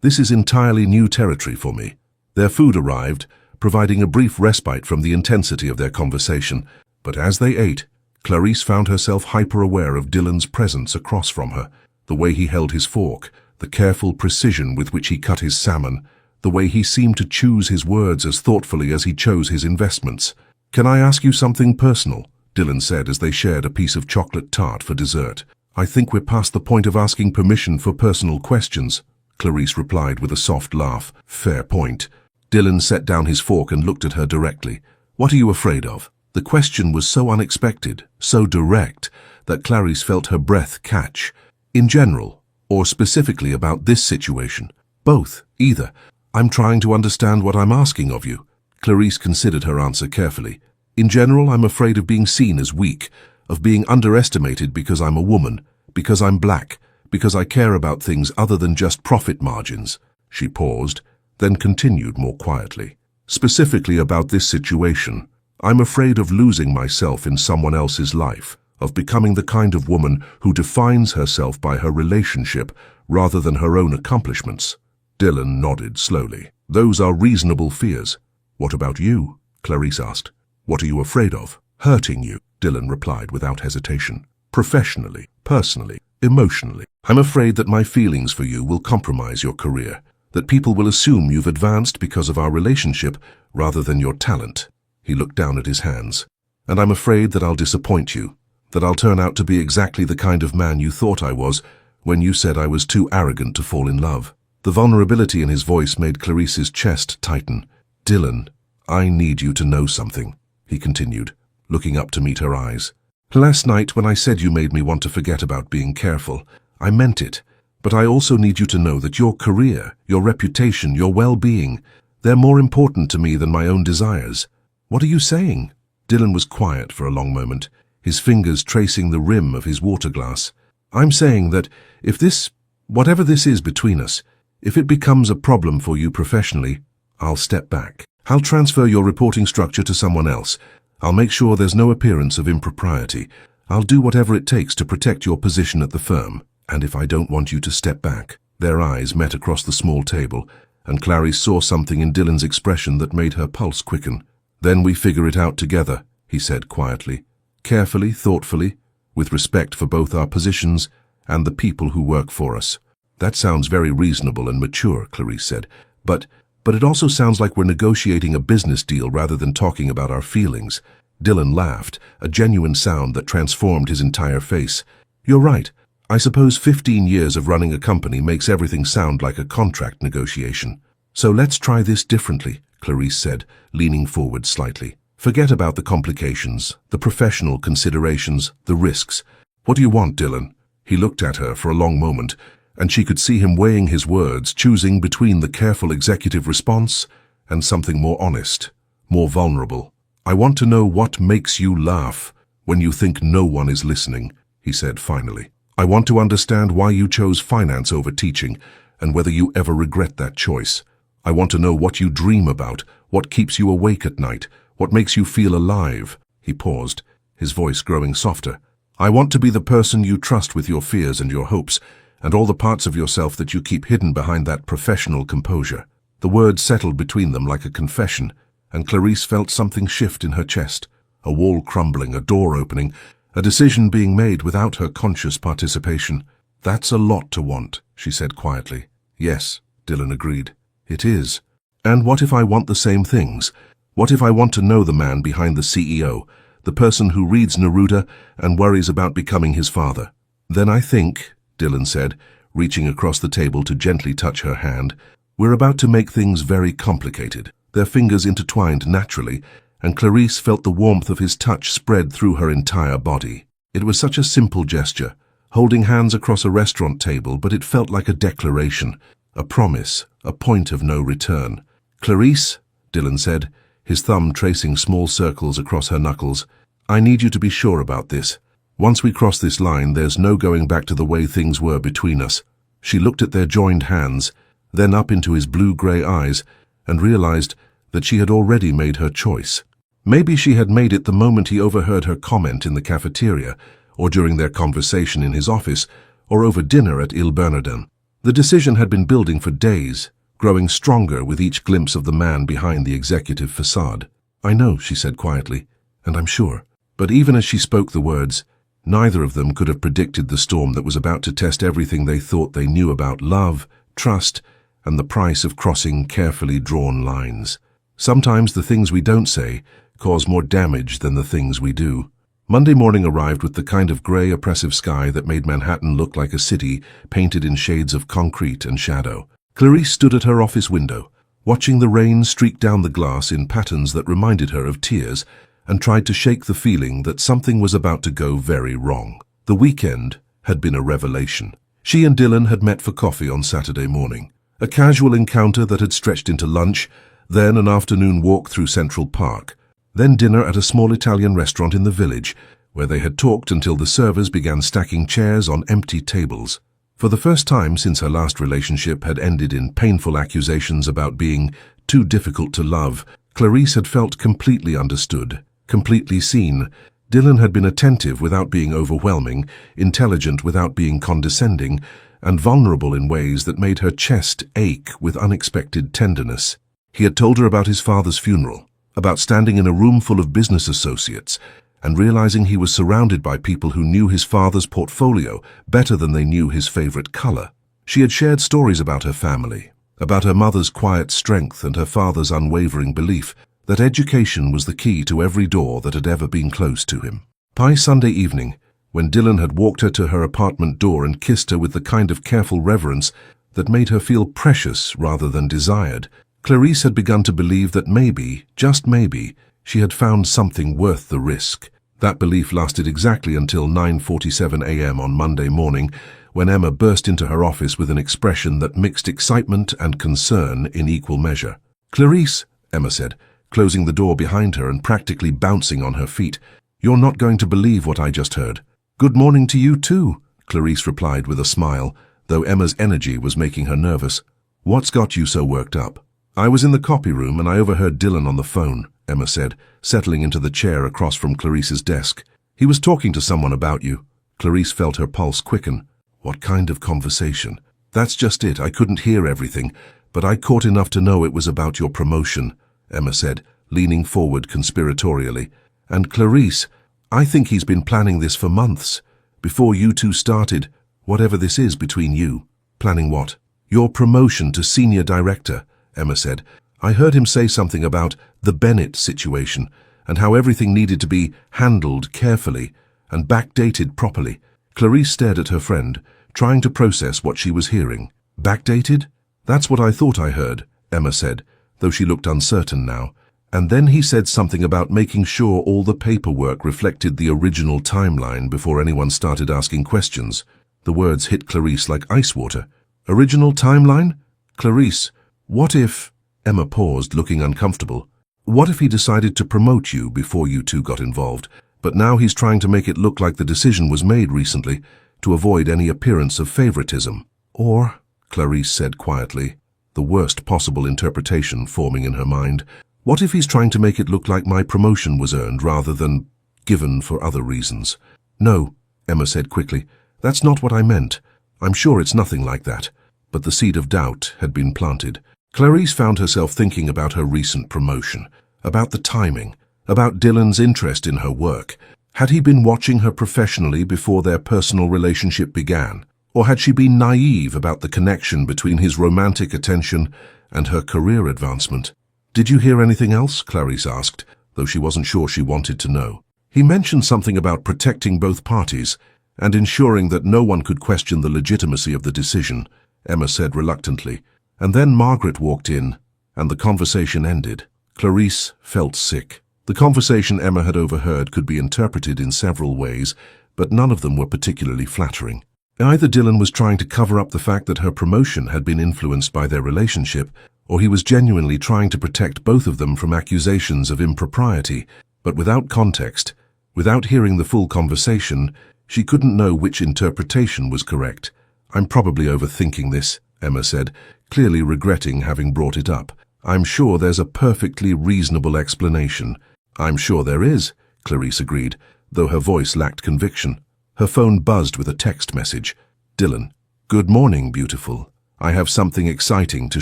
this is entirely new territory for me. Their food arrived, providing a brief respite from the intensity of their conversation. But as they ate, Clarice found herself hyper-aware of Dylan's presence across from her, the way he held his fork, the careful precision with which he cut his salmon, the way he seemed to choose his words as thoughtfully as he chose his investments. Can I ask you something personal? Dylan said as they shared a piece of chocolate tart for dessert. I think we're past the point of asking permission for personal questions, Clarice replied with a soft laugh. Fair point. Dylan set down his fork and looked at her directly. What are you afraid of? The question was so unexpected, so direct, that Clarice felt her breath catch. In general, or specifically about this situation? Both, either. I'm trying to understand what I'm asking of you. Clarice considered her answer carefully. In general, I'm afraid of being seen as weak, of being underestimated because I'm a woman, because I'm black, because I care about things other than just profit margins. She paused, then continued more quietly. Specifically about this situation, I'm afraid of losing myself in someone else's life, of becoming the kind of woman who defines herself by her relationship rather than her own accomplishments. Dylan nodded slowly. Those are reasonable fears. What about you? Clarice asked. What are you afraid of? Hurting you, Dylan replied without hesitation. Professionally, personally, emotionally. I'm afraid that my feelings for you will compromise your career, that people will assume you've advanced because of our relationship rather than your talent. He looked down at his hands. And I'm afraid that I'll disappoint you, that I'll turn out to be exactly the kind of man you thought I was when you said I was too arrogant to fall in love. The vulnerability in his voice made Clarice's chest tighten. Dylan, I need you to know something, he continued, looking up to meet her eyes. Last night when I said you made me want to forget about being careful, I meant it. But I also need you to know that your career, your reputation, your well-being, they're more important to me than my own desires. What are you saying? Dylan was quiet for a long moment, his fingers tracing the rim of his water glass. I'm saying that if this, whatever this is between us, if it becomes a problem for you professionally, I'll step back. I'll transfer your reporting structure to someone else. I'll make sure there's no appearance of impropriety. I'll do whatever it takes to protect your position at the firm. And if I don't want you to step back. Their eyes met across the small table, and Clarice saw something in Dylan's expression that made her pulse quicken. Then we figure it out together, he said quietly, carefully, thoughtfully, with respect for both our positions and the people who work for us. That sounds very reasonable and mature, Clarice said, but it also sounds like we're negotiating a business deal rather than talking about our feelings. Dylan laughed, a genuine sound that transformed his entire face. You're right. I suppose 15 years of running a company makes everything sound like a contract negotiation. So let's try this differently, Clarice said, leaning forward slightly. Forget about the complications, the professional considerations, the risks. What do you want, Dylan? He looked at her for a long moment, and she could see him weighing his words, choosing between the careful executive response and something more honest, more vulnerable. I want to know what makes you laugh when you think no one is listening, he said finally. I want to understand why you chose finance over teaching and whether you ever regret that choice. I want to know what you dream about, what keeps you awake at night, what makes you feel alive. He paused, his voice growing softer. I want to be the person you trust with your fears and your hopes, and all the parts of yourself that you keep hidden behind that professional composure. The words settled between them like a confession, and Clarice felt something shift in her chest. A wall crumbling, a door opening, a decision being made without her conscious participation. "That's a lot to want," she said quietly. "Yes," Dylan agreed. "It is. And what if I want the same things? What if I want to know the man behind the CEO, the person who reads Neruda and worries about becoming his father?" "Then I think," Dylan said, reaching across the table to gently touch her hand, "we're about to make things very complicated." Their fingers intertwined naturally, and Clarice felt the warmth of his touch spread through her entire body. It was such a simple gesture, holding hands across a restaurant table, but it felt like a declaration, a promise, a point of no return. "Clarice," Dylan said, his thumb tracing small circles across her knuckles, "I need you to be sure about this. Once we cross this line, there's no going back to the way things were between us." She looked at their joined hands, then up into his blue-gray eyes, and realized that she had already made her choice. Maybe she had made it the moment he overheard her comment in the cafeteria, or during their conversation in his office, or over dinner at Il Bernardin. The decision had been building for days, growing stronger with each glimpse of the man behind the executive facade. "I know," she said quietly, "and I'm sure." But even as she spoke the words, neither of them could have predicted the storm that was about to test everything they thought they knew about love, trust, and the price of crossing carefully drawn lines. Sometimes the things we don't say cause more damage than the things we do. Monday morning arrived with the kind of grey, oppressive sky that made Manhattan look like a city painted in shades of concrete and shadow. Clarice stood at her office window, watching the rain streak down the glass in patterns that reminded her of tears, and tried to shake the feeling that something was about to go very wrong. The weekend had been a revelation. She and Dylan had met for coffee on Saturday morning, a casual encounter that had stretched into lunch, then an afternoon walk through Central Park, then dinner at a small Italian restaurant in the village, where they had talked until the servers began stacking chairs on empty tables. For the first time since her last relationship had ended in painful accusations about being too difficult to love, Clarice had felt completely understood, completely seen. Dylan had been attentive without being overwhelming, intelligent without being condescending, and vulnerable in ways that made her chest ache with unexpected tenderness. He had told her about his father's funeral, about standing in a room full of business associates, and realizing he was surrounded by people who knew his father's portfolio better than they knew his favorite color. She had shared stories about her family, about her mother's quiet strength and her father's unwavering belief that education was the key to every door that had ever been closed to him. By Sunday evening, when Dylan had walked her to her apartment door and kissed her with the kind of careful reverence that made her feel precious rather than desired, Clarice had begun to believe that maybe, just maybe, she had found something worth the risk. That belief lasted exactly until 9:47 a.m. on Monday morning, when Emma burst into her office with an expression that mixed excitement and concern in equal measure. "Clarice," Emma said, closing the door behind her and practically bouncing on her feet, "you're not going to believe what I just heard." "Good morning to you too," Clarice replied with a smile, though Emma's energy was making her nervous. "What's got you so worked up?" "I was in the copy room and I overheard Dylan on the phone," Emma said, settling into the chair across from Clarice's desk. "He was talking to someone about you." Clarice felt her pulse quicken. "What kind of conversation?" "That's just it. I couldn't hear everything, but I caught enough to know it was about your promotion," Emma said, leaning forward conspiratorially. "And Clarice, I think he's been planning this for months, before you two started, whatever this is between you." "Planning what?" "Your promotion to senior director," Emma said. "I heard him say something about the Bennett situation and how everything needed to be handled carefully and backdated properly." Clarice stared at her friend, trying to process what she was hearing. "Backdated? That's what I thought I heard," Emma said, though she looked uncertain now. "And then he said something about making sure all the paperwork reflected the original timeline before anyone started asking questions." The words hit Clarice like ice water. "Original timeline? Clarice, what if—" Emma paused, looking uncomfortable. "What if he decided to promote you before you two got involved, but now he's trying to make it look like the decision was made recently, to avoid any appearance of favoritism?" "Or," Clarice said quietly, the worst possible interpretation forming in her mind, "what if he's trying to make it look like my promotion was earned rather than given for other reasons?" "No," Emma said quickly, "that's not what I meant. I'm sure it's nothing like that." But the seed of doubt had been planted. Clarice found herself thinking about her recent promotion, about the timing, about Dylan's interest in her work. Had he been watching her professionally before their personal relationship began? Or had she been naive about the connection between his romantic attention and her career advancement? "Did you hear anything else?" Clarice asked, though she wasn't sure she wanted to know. "He mentioned something about protecting both parties and ensuring that no one could question the legitimacy of the decision," Emma said reluctantly. And then Margaret walked in, and the conversation ended. Clarice felt sick. The conversation Emma had overheard could be interpreted in several ways, but none of them were particularly flattering. Either Dylan was trying to cover up the fact that her promotion had been influenced by their relationship, or he was genuinely trying to protect both of them from accusations of impropriety. But without context, without hearing the full conversation, she couldn't know which interpretation was correct. "I'm probably overthinking this," Emma said, clearly regretting having brought it up. "I'm sure there's a perfectly reasonable explanation." "I'm sure there is," Clarice agreed, though her voice lacked conviction. Her phone buzzed with a text message. "Dylan, good morning, beautiful. I have something exciting to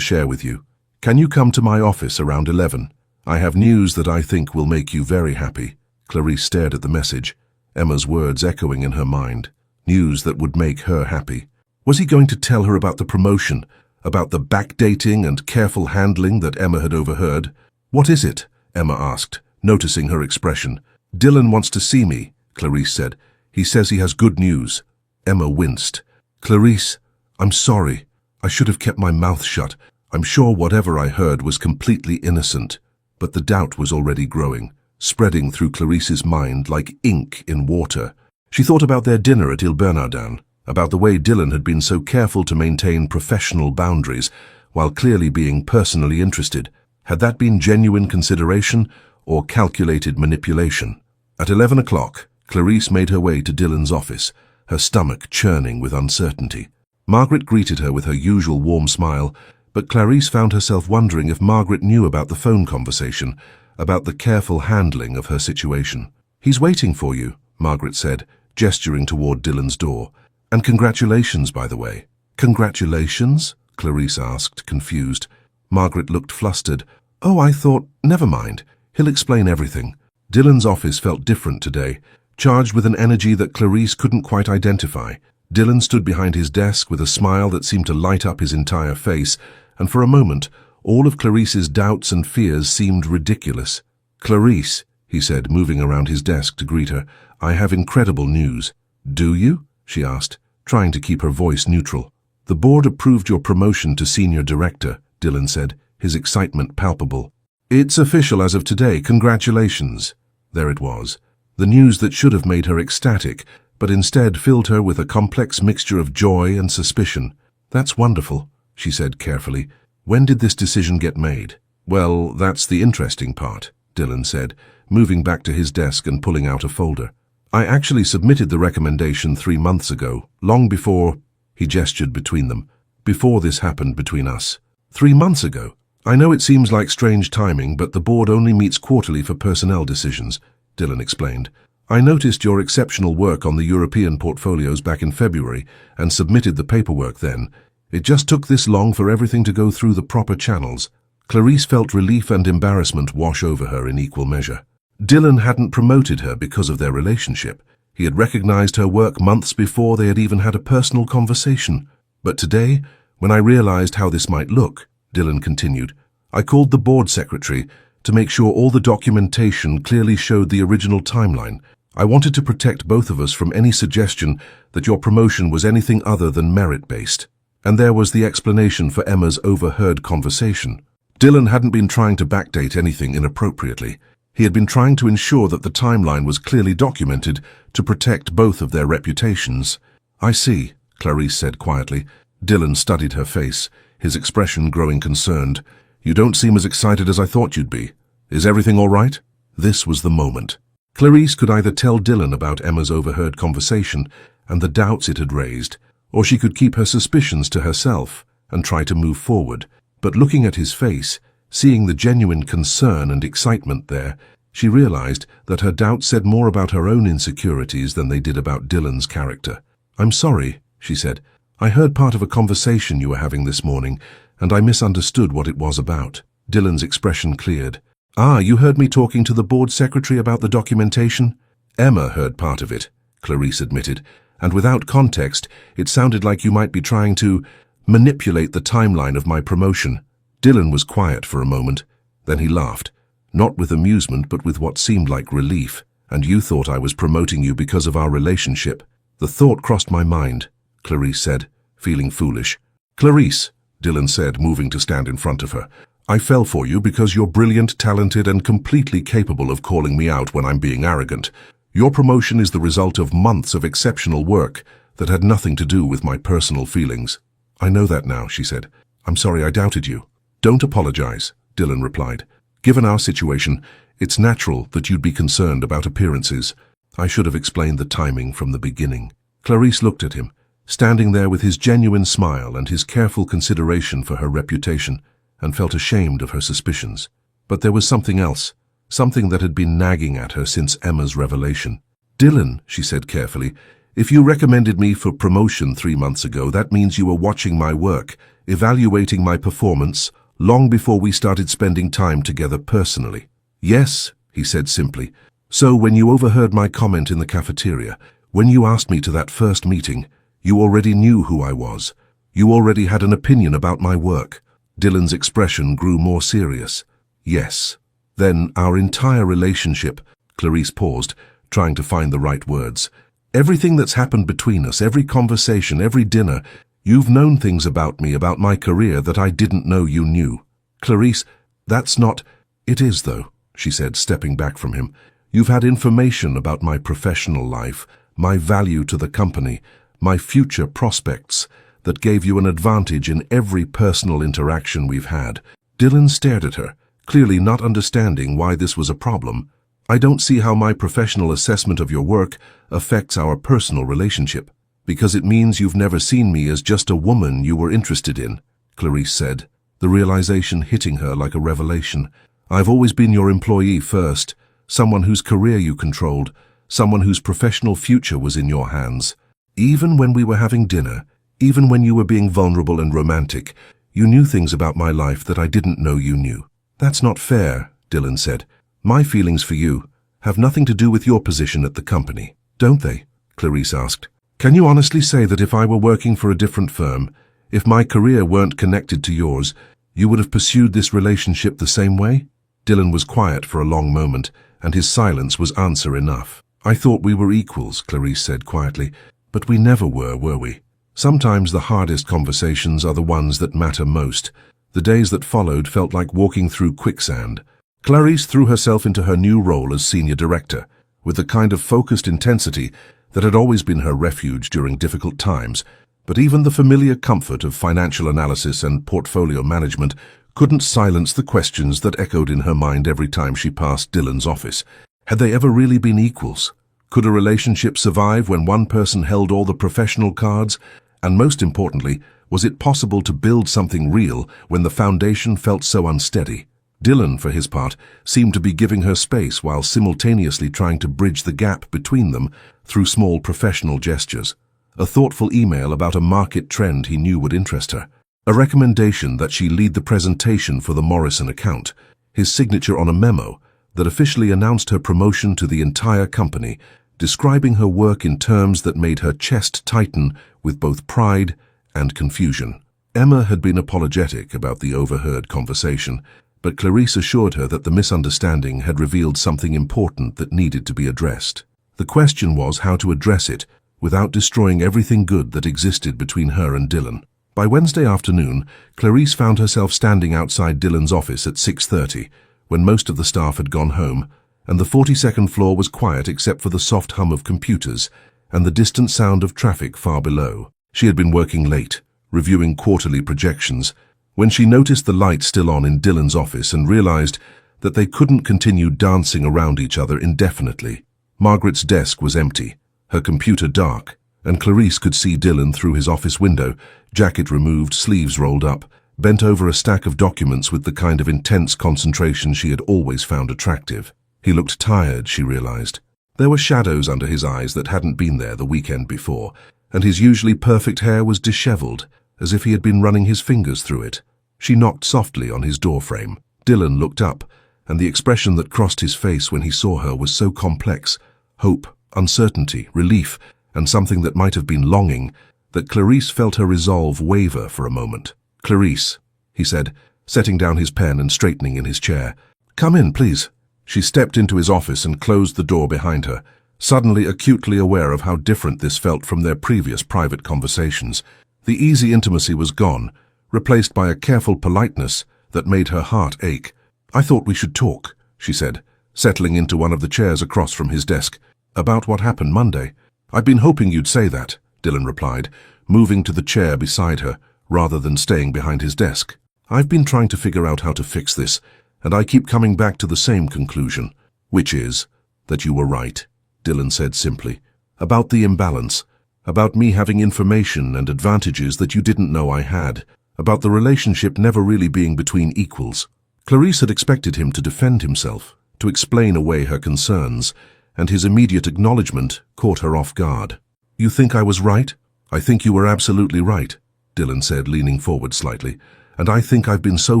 share with you. Can you come to my office around 11? I have news that I think will make you very happy." Clarice stared at the message, Emma's words echoing in her mind. News that would make her happy. Was he going to tell her about the promotion, about the backdating and careful handling that Emma had overheard? "What is it?" Emma asked, noticing her expression. "Dylan wants to see me," Clarice said. "He says he has good news." Emma winced. "Clarice, I'm sorry. I should have kept my mouth shut. I'm sure whatever I heard was completely innocent." But the doubt was already growing, spreading through Clarice's mind like ink in water. She thought about their dinner at Il Bernardin, about the way Dylan had been so careful to maintain professional boundaries while clearly being personally interested. Had that been genuine consideration or calculated manipulation? At 11 o'clock, Clarice made her way to Dylan's office, her stomach churning with uncertainty. Margaret greeted her with her usual warm smile, but Clarice found herself wondering if Margaret knew about the phone conversation, about the careful handling of her situation. "He's waiting for you," Margaret said, gesturing toward Dylan's door. "And congratulations, by the way." "Congratulations?" Clarice asked, confused. Margaret looked flustered. "Oh, I thought, never mind. He'll explain everything." Dylan's office felt different today, charged with an energy that Clarice couldn't quite identify. Dylan stood behind his desk with a smile that seemed to light up his entire face, and for a moment, all of Clarice's doubts and fears seemed ridiculous. "Clarice," he said, moving around his desk to greet her, "I have incredible news." "Do you?" she asked, trying to keep her voice neutral. "The board approved your promotion to senior director," Dylan said, his excitement palpable. "It's official as of today. Congratulations." There it was. The news that should have made her ecstatic, but instead filled her with a complex mixture of joy and suspicion. "That's wonderful," she said carefully. "When did this decision get made?" "Well, that's the interesting part," Dylan said, moving back to his desk and pulling out a folder. "I actually submitted the recommendation 3 months ago, long before," he gestured between them, "before this happened between us." 3 months ago? "I know it seems like strange timing, but the board only meets quarterly for personnel decisions," Dylan explained. "I noticed your exceptional work on the European portfolios back in February and submitted the paperwork then. It just took this long for everything to go through the proper channels." Clarice felt relief and embarrassment wash over her in equal measure. Dylan hadn't promoted her because of their relationship. He had recognized her work months before they had even had a personal conversation. "But today, when I realized how this might look," Dylan continued, "I called the board secretary to make sure all the documentation clearly showed the original timeline. I wanted to protect both of us from any suggestion that your promotion was anything other than merit-based." And there was the explanation for Emma's overheard conversation. Dylan hadn't been trying to backdate anything inappropriately. He had been trying to ensure that the timeline was clearly documented to protect both of their reputations. "I see," Clarice said quietly. Dylan studied her face, his expression growing concerned. "You don't seem as excited as I thought you'd be. Is everything all right?" This was the moment. Clarice could either tell Dylan about Emma's overheard conversation and the doubts it had raised, or she could keep her suspicions to herself and try to move forward. But looking at his face, seeing the genuine concern and excitement there, she realized that her doubts said more about her own insecurities than they did about Dylan's character. "I'm sorry," she said. "I heard part of a conversation you were having this morning, and I misunderstood what it was about." Dylan's expression cleared. "Ah, you heard me talking to the board secretary about the documentation?" "Emma heard part of it," Clarice admitted, "and without context, it sounded like you might be trying to manipulate the timeline of my promotion." Dylan was quiet for a moment. Then he laughed, not with amusement but with what seemed like relief. "And you thought I was promoting you because of our relationship?" "The thought crossed my mind," Clarice said, feeling foolish. "Clarice," Dylan said, moving to stand in front of her, "I fell for you because you're brilliant, talented, and completely capable of calling me out when I'm being arrogant. Your promotion is the result of months of exceptional work that had nothing to do with my personal feelings." "I know that now," she said. "I'm sorry I doubted you." "Don't apologize," Dylan replied. "Given our situation, it's natural that you'd be concerned about appearances. I should have explained the timing from the beginning." Clarice looked at him, standing there with his genuine smile and his careful consideration for her reputation, and felt ashamed of her suspicions. But there was something else, something that had been nagging at her since Emma's revelation. "Dylan," she said carefully, "if you recommended me for promotion 3 months ago, that means you were watching my work, evaluating my performance, long before we started spending time together personally." "Yes," he said simply. "So when you overheard my comment in the cafeteria, when you asked me to that first meeting, you already knew who I was. You already had an opinion about my work." Dylan's expression grew more serious. "Yes. Then our entire relationship," Clarice paused, trying to find the right words. "Everything that's happened between us, every conversation, every dinner, you've known things about me, about my career, that I didn't know you knew." "Clarice, that's not—" "It is, though," she said, stepping back from him. "You've had information about my professional life, my value to the company, my future prospects, that gave you an advantage in every personal interaction we've had." Dylan stared at her, clearly not understanding why this was a problem. "I don't see how my professional assessment of your work affects our personal relationship." "Because it means you've never seen me as just a woman you were interested in," Clarice said, the realization hitting her like a revelation. "I've always been your employee first, someone whose career you controlled, someone whose professional future was in your hands. Even when we were having dinner, even when you were being vulnerable and romantic, you knew things about my life that I didn't know you knew." "That's not fair," Dylan said. "My feelings for you have nothing to do with your position at the company, don't they?" Clarice asked. "Can you honestly say that if I were working for a different firm, if my career weren't connected to yours, you would have pursued this relationship the same way?" Dylan was quiet for a long moment, and his silence was answer enough. "I thought we were equals," Clarice said quietly, "but we never were we? Sometimes the hardest conversations are the ones that matter most." The days that followed felt like walking through quicksand. Clarice threw herself into her new role as senior director, with the kind of focused intensity that had always been her refuge during difficult times, but even the familiar comfort of financial analysis and portfolio management couldn't silence the questions that echoed in her mind every time she passed Dylan's office. Had they ever really been equals? Could a relationship survive when one person held all the professional cards? And most importantly, was it possible to build something real when the foundation felt so unsteady? Dylan, for his part, seemed to be giving her space while simultaneously trying to bridge the gap between them through small professional gestures. A thoughtful email about a market trend he knew would interest her. A recommendation that she lead the presentation for the Morrison account. His signature on a memo that officially announced her promotion to the entire company, describing her work in terms that made her chest tighten with both pride and confusion. Emma had been apologetic about the overheard conversation, but Clarice assured her that the misunderstanding had revealed something important that needed to be addressed. The question was how to address it without destroying everything good that existed between her and Dylan. By Wednesday afternoon, Clarice found herself standing outside Dylan's office at 6:30, when most of the staff had gone home, and the 42nd floor was quiet except for the soft hum of computers and the distant sound of traffic far below. She had been working late, reviewing quarterly projections, when she noticed the lights still on in Dylan's office and realized that they couldn't continue dancing around each other indefinitely. Margaret's desk was empty, her computer dark, and Clarice could see Dylan through his office window, jacket removed, sleeves rolled up, bent over a stack of documents with the kind of intense concentration she had always found attractive. He looked tired, she realized. There were shadows under his eyes that hadn't been there the weekend before, and his usually perfect hair was disheveled, as if he had been running his fingers through it. She knocked softly on his doorframe. Dylan looked up, and the expression that crossed his face when he saw her was so complex: hope, uncertainty, relief, and something that might have been longing, that Clarice felt her resolve waver for a moment. "Clarice," he said, setting down his pen and straightening in his chair. "Come in, please." She stepped into his office and closed the door behind her, suddenly acutely aware of how different this felt from their previous private conversations. The easy intimacy was gone, replaced by a careful politeness that made her heart ache. "I thought we should talk," she said, settling into one of the chairs across from his desk. "About what happened Monday." "I've been hoping you'd say that," Dylan replied, moving to the chair beside her, rather than staying behind his desk. "I've been trying to figure out how to fix this, and I keep coming back to the same conclusion, which is that you were right," Dylan said simply. "About the imbalance, about me having information and advantages that you didn't know I had, about the relationship never really being between equals." Clarice had expected him to defend himself, to explain away her concerns, and his immediate acknowledgement caught her off guard. "You think I was right?" "I think you were absolutely right," Dylan said, leaning forward slightly. "And I think I've been so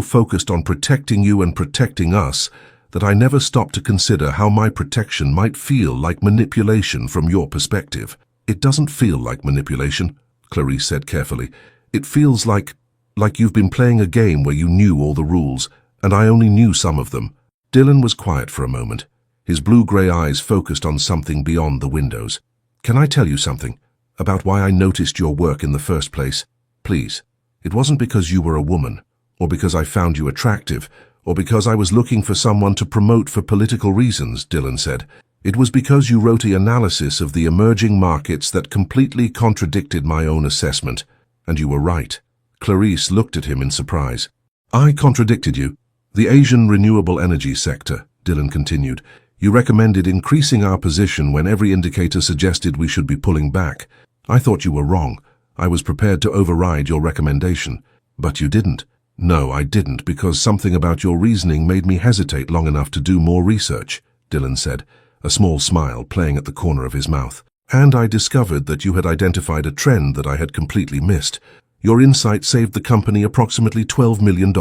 focused on protecting you and protecting us that I never stopped to consider how my protection might feel like manipulation from your perspective." "It doesn't feel like manipulation," Clarice said carefully. "It feels like you've been playing a game where you knew all the rules, and I only knew some of them." Dylan was quiet for a moment, his blue-gray eyes focused on something beyond the windows. "Can I tell you something about why I noticed your work in the first place? Please. It wasn't because you were a woman, or because I found you attractive, or because I was looking for someone to promote for political reasons," Dylan said. "It was because you wrote an analysis of the emerging markets that completely contradicted my own assessment, and you were right." Clarice looked at him in surprise. "I contradicted you?" "The Asian renewable energy sector," Dylan continued. "You recommended increasing our position when every indicator suggested we should be pulling back. I thought you were wrong. I was prepared to override your recommendation. But you didn't." "No, I didn't, because something about your reasoning made me hesitate long enough to do more research," Dylan said, a small smile playing at the corner of his mouth. "And I discovered that you had identified a trend that I had completely missed. Your insight saved the company approximately $12 million.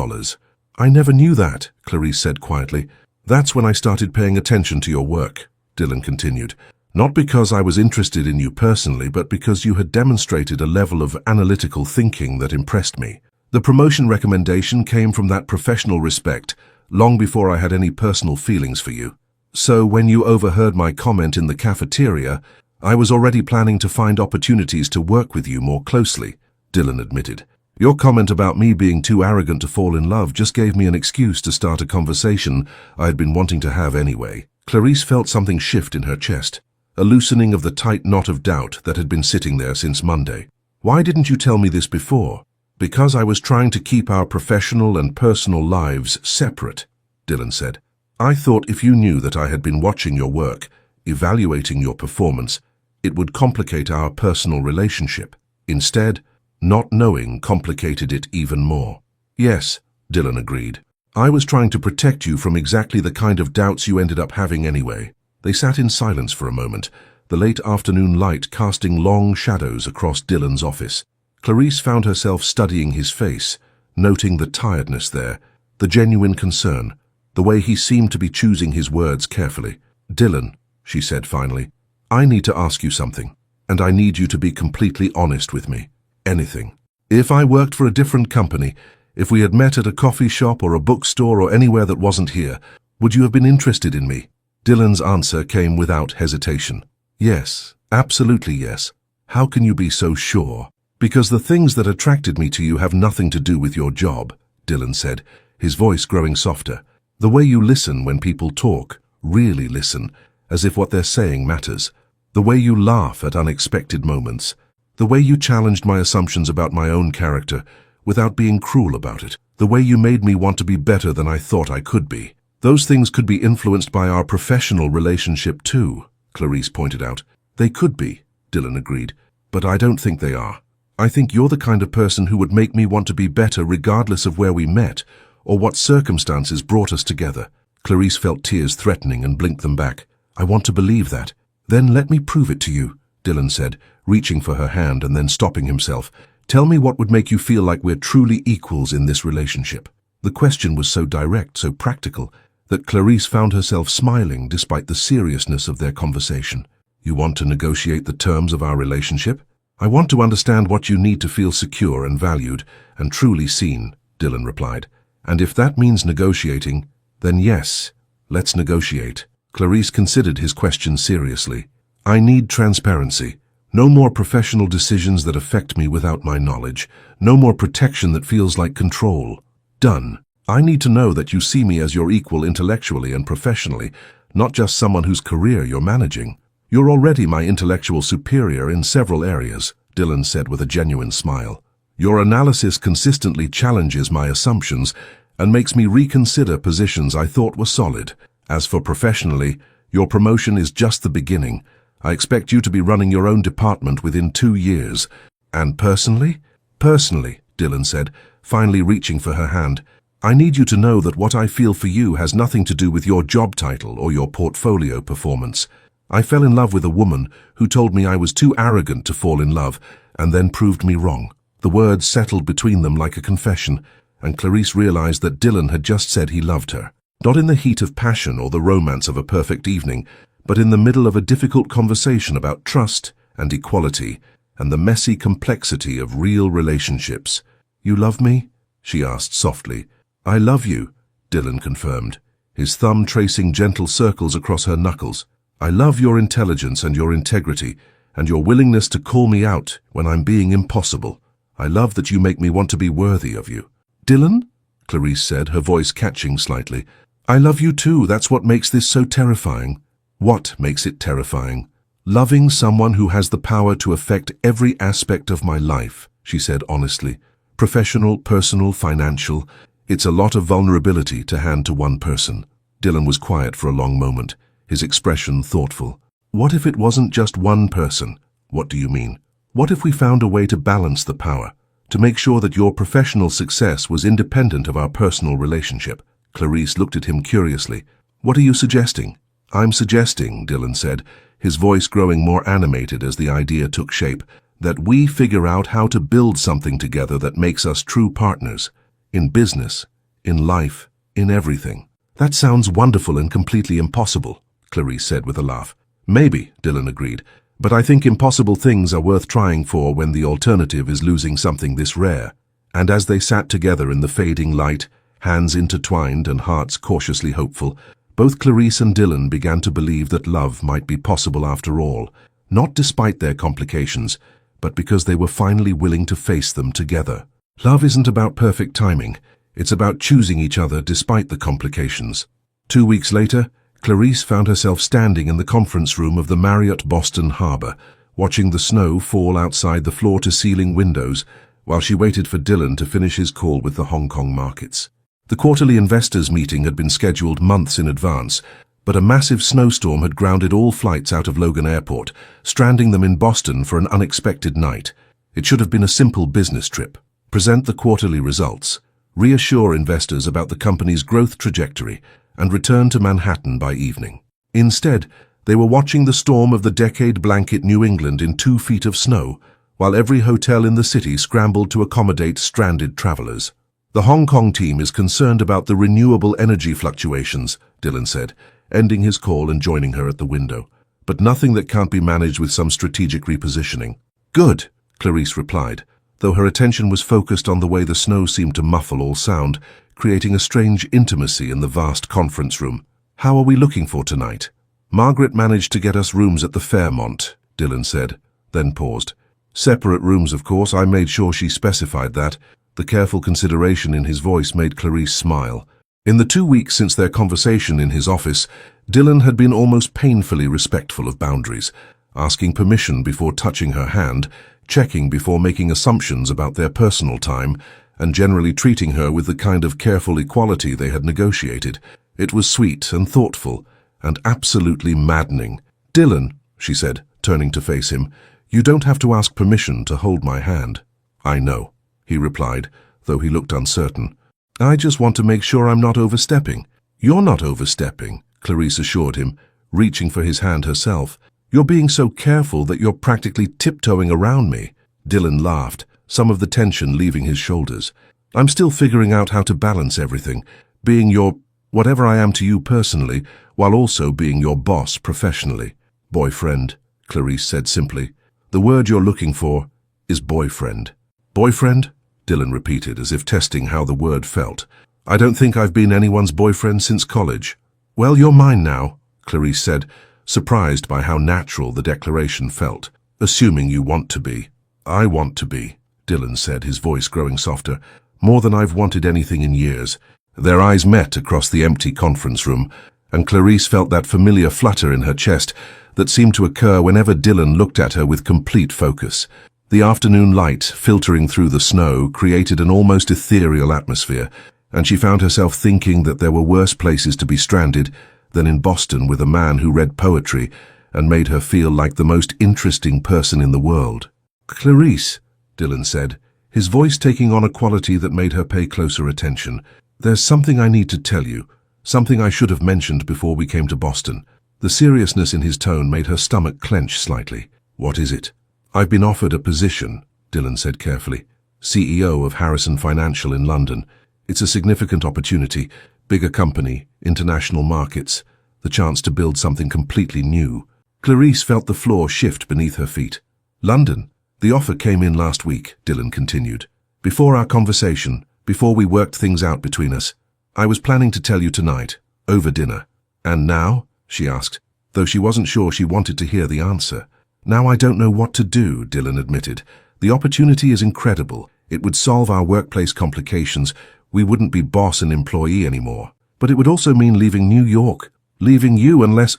"I never knew that," Clarice said quietly. "That's when I started paying attention to your work," Dylan continued. "Not because I was interested in you personally, but because you had demonstrated a level of analytical thinking that impressed me. The promotion recommendation came from that professional respect, long before I had any personal feelings for you. So when you overheard my comment in the cafeteria, I was already planning to find opportunities to work with you more closely," Dylan admitted. "Your comment about me being too arrogant to fall in love just gave me an excuse to start a conversation I had been wanting to have anyway." Clarice felt something shift in her chest, a loosening of the tight knot of doubt that had been sitting there since Monday. "Why didn't you tell me this before?" "Because I was trying to keep our professional and personal lives separate," Dylan said. "I thought if you knew that I had been watching your work, evaluating your performance, it would complicate our personal relationship. Instead, not knowing complicated it even more." "Yes," Dylan agreed. "I was trying to protect you from exactly the kind of doubts you ended up having anyway." They sat in silence for a moment, the late afternoon light casting long shadows across Dylan's office. Clarice found herself studying his face, noting the tiredness there, the genuine concern, the way he seemed to be choosing his words carefully. "Dylan," she said finally, "I need to ask you something, and I need you to be completely honest with me. Anything. If I worked for a different company, if we had met at a coffee shop or a bookstore or anywhere that wasn't here, would you have been interested in me?" Dylan's answer came without hesitation. "Yes, absolutely yes." "How can you be so sure?" "Because the things that attracted me to you have nothing to do with your job," Dylan said, his voice growing softer. "The way you listen when people talk, really listen, as if what they're saying matters. The way you laugh at unexpected moments. The way you challenged my assumptions about my own character without being cruel about it. The way you made me want to be better than I thought I could be. Those things could be influenced by our professional relationship too," Clarice pointed out. "They could be," Dylan agreed, "but I don't think they are. I think you're the kind of person who would make me want to be better regardless of where we met or what circumstances brought us together." Clarice felt tears threatening and blinked them back. "I want to believe that." "Then let me prove it to you," Dylan said, reaching for her hand and then stopping himself. "Tell me what would make you feel like we're truly equals in this relationship." The question was so direct, so practical, that Clarice found herself smiling despite the seriousness of their conversation. "You want to negotiate the terms of our relationship?" "I want to understand what you need to feel secure and valued and truly seen," Dylan replied. "And if that means negotiating, then yes, let's negotiate." Clarice considered his question seriously. "I need transparency. No more professional decisions that affect me without my knowledge. No more protection that feels like control. Done. I need to know that you see me as your equal intellectually and professionally, not just someone whose career you're managing." "You're already my intellectual superior in several areas," Dylan said with a genuine smile. "Your analysis consistently challenges my assumptions and makes me reconsider positions I thought were solid. As for professionally, your promotion is just the beginning. I expect you to be running your own department within 2 years. And personally?" "Personally," Dylan said, finally reaching for her hand, "I need you to know that what I feel for you has nothing to do with your job title or your portfolio performance. I fell in love with a woman who told me I was too arrogant to fall in love and then proved me wrong." The words settled between them like a confession, and Clarice realized that Dylan had just said he loved her. Not in the heat of passion or the romance of a perfect evening, but in the middle of a difficult conversation about trust and equality and the messy complexity of real relationships. "You love me?" she asked softly. "I love you," Dylan confirmed, his thumb tracing gentle circles across her knuckles. "I love your intelligence and your integrity, and your willingness to call me out when I'm being impossible. I love that you make me want to be worthy of you." "Dylan?" Clarice said, her voice catching slightly. "I love you too. That's what makes this so terrifying." "What makes it terrifying?" "Loving someone who has the power to affect every aspect of my life," she said honestly. "Professional, personal, financial. It's a lot of vulnerability to hand to one person." Dylan was quiet for a long moment, his expression thoughtful. "What if it wasn't just one person?" "What do you mean?" "What if we found a way to balance the power, to make sure that your professional success was independent of our personal relationship?" Clarice looked at him curiously. "What are you suggesting?" "I'm suggesting," Dylan said, his voice growing more animated as the idea took shape, "that we figure out how to build something together that makes us true partners. In business, in life, in everything." "That sounds wonderful and completely impossible," Clarice said with a laugh. "Maybe," Dylan agreed, "but I think impossible things are worth trying for when the alternative is losing something this rare." And as they sat together in the fading light, hands intertwined and hearts cautiously hopeful, both Clarice and Dylan began to believe that love might be possible after all, not despite their complications, but because they were finally willing to face them together. Love isn't about perfect timing. It's about choosing each other despite the complications. 2 weeks later, Clarice found herself standing in the conference room of the Marriott Boston Harbor, watching the snow fall outside the floor-to-ceiling windows while she waited for Dylan to finish his call with the Hong Kong markets. The quarterly investors' meeting had been scheduled months in advance, but a massive snowstorm had grounded all flights out of Logan Airport, stranding them in Boston for an unexpected night. It should have been a simple business trip. Present the quarterly results, reassure investors about the company's growth trajectory, and return to Manhattan by evening. Instead, they were watching the storm of the decade blanket New England in 2 feet of snow, while every hotel in the city scrambled to accommodate stranded travelers. "The Hong Kong team is concerned about the renewable energy fluctuations," Dylan said, ending his call and joining her at the window. "But nothing that can't be managed with some strategic repositioning." "Good," Clarice replied, though her attention was focused on the way the snow seemed to muffle all sound, creating a strange intimacy in the vast conference room. "How are we looking for tonight?" "Margaret managed to get us rooms at the Fairmont," Dylan said, then paused. "Separate rooms, of course. I made sure she specified that." The careful consideration in his voice made Clarice smile. In the 2 weeks since their conversation in his office, Dylan had been almost painfully respectful of boundaries, asking permission before touching her hand, checking before making assumptions about their personal time, and generally treating her with the kind of careful equality they had negotiated. It was sweet and thoughtful, and absolutely maddening. "Dylan," she said, turning to face him, "you don't have to ask permission to hold my hand." "I know," he replied, though he looked uncertain. "I just want to make sure I'm not overstepping." "You're not overstepping," Clarice assured him, reaching for his hand herself. "You're being so careful that you're practically tiptoeing around me." Dylan laughed, some of the tension leaving his shoulders. "I'm still figuring out how to balance everything. Being your Whatever I am to you personally, while also being your boss professionally. Boyfriend, Clarice said simply. The word you're looking for is boyfriend. Boyfriend? Dylan repeated, as if testing how the word felt. I don't think I've been anyone's boyfriend since college. Well, you're mine now, Clarice said, surprised by how natural the declaration felt. Assuming you want to be. I want to be, Dylan said, his voice growing softer. More than I've wanted anything in years. Their eyes met across the empty conference room, and Clarice felt that familiar flutter in her chest that seemed to occur whenever Dylan looked at her with complete focus. The afternoon light, filtering through the snow, created an almost ethereal atmosphere, and she found herself thinking that there were worse places to be stranded than in Boston with a man who read poetry and made her feel like the most interesting person in the world. Clarice, Dylan said, his voice taking on a quality that made her pay closer attention. There's something I need to tell you, something I should have mentioned before we came to Boston. The seriousness in his tone made her stomach clench slightly. What is it? I've been offered a position, Dylan said carefully. CEO of Harrison Financial in London. It's a significant opportunity, bigger company, international markets, the chance to build something completely new. Clarice felt the floor shift beneath her feet. London. The offer came in last week, Dylan continued. Before our conversation, before we worked things out between us. I was planning to tell you tonight, over dinner. And now? She asked, though she wasn't sure she wanted to hear the answer. Now I don't know what to do, Dylan admitted. The opportunity is incredible. It would solve our workplace complications. We wouldn't be boss and employee anymore. But it would also mean leaving New York. Leaving you unless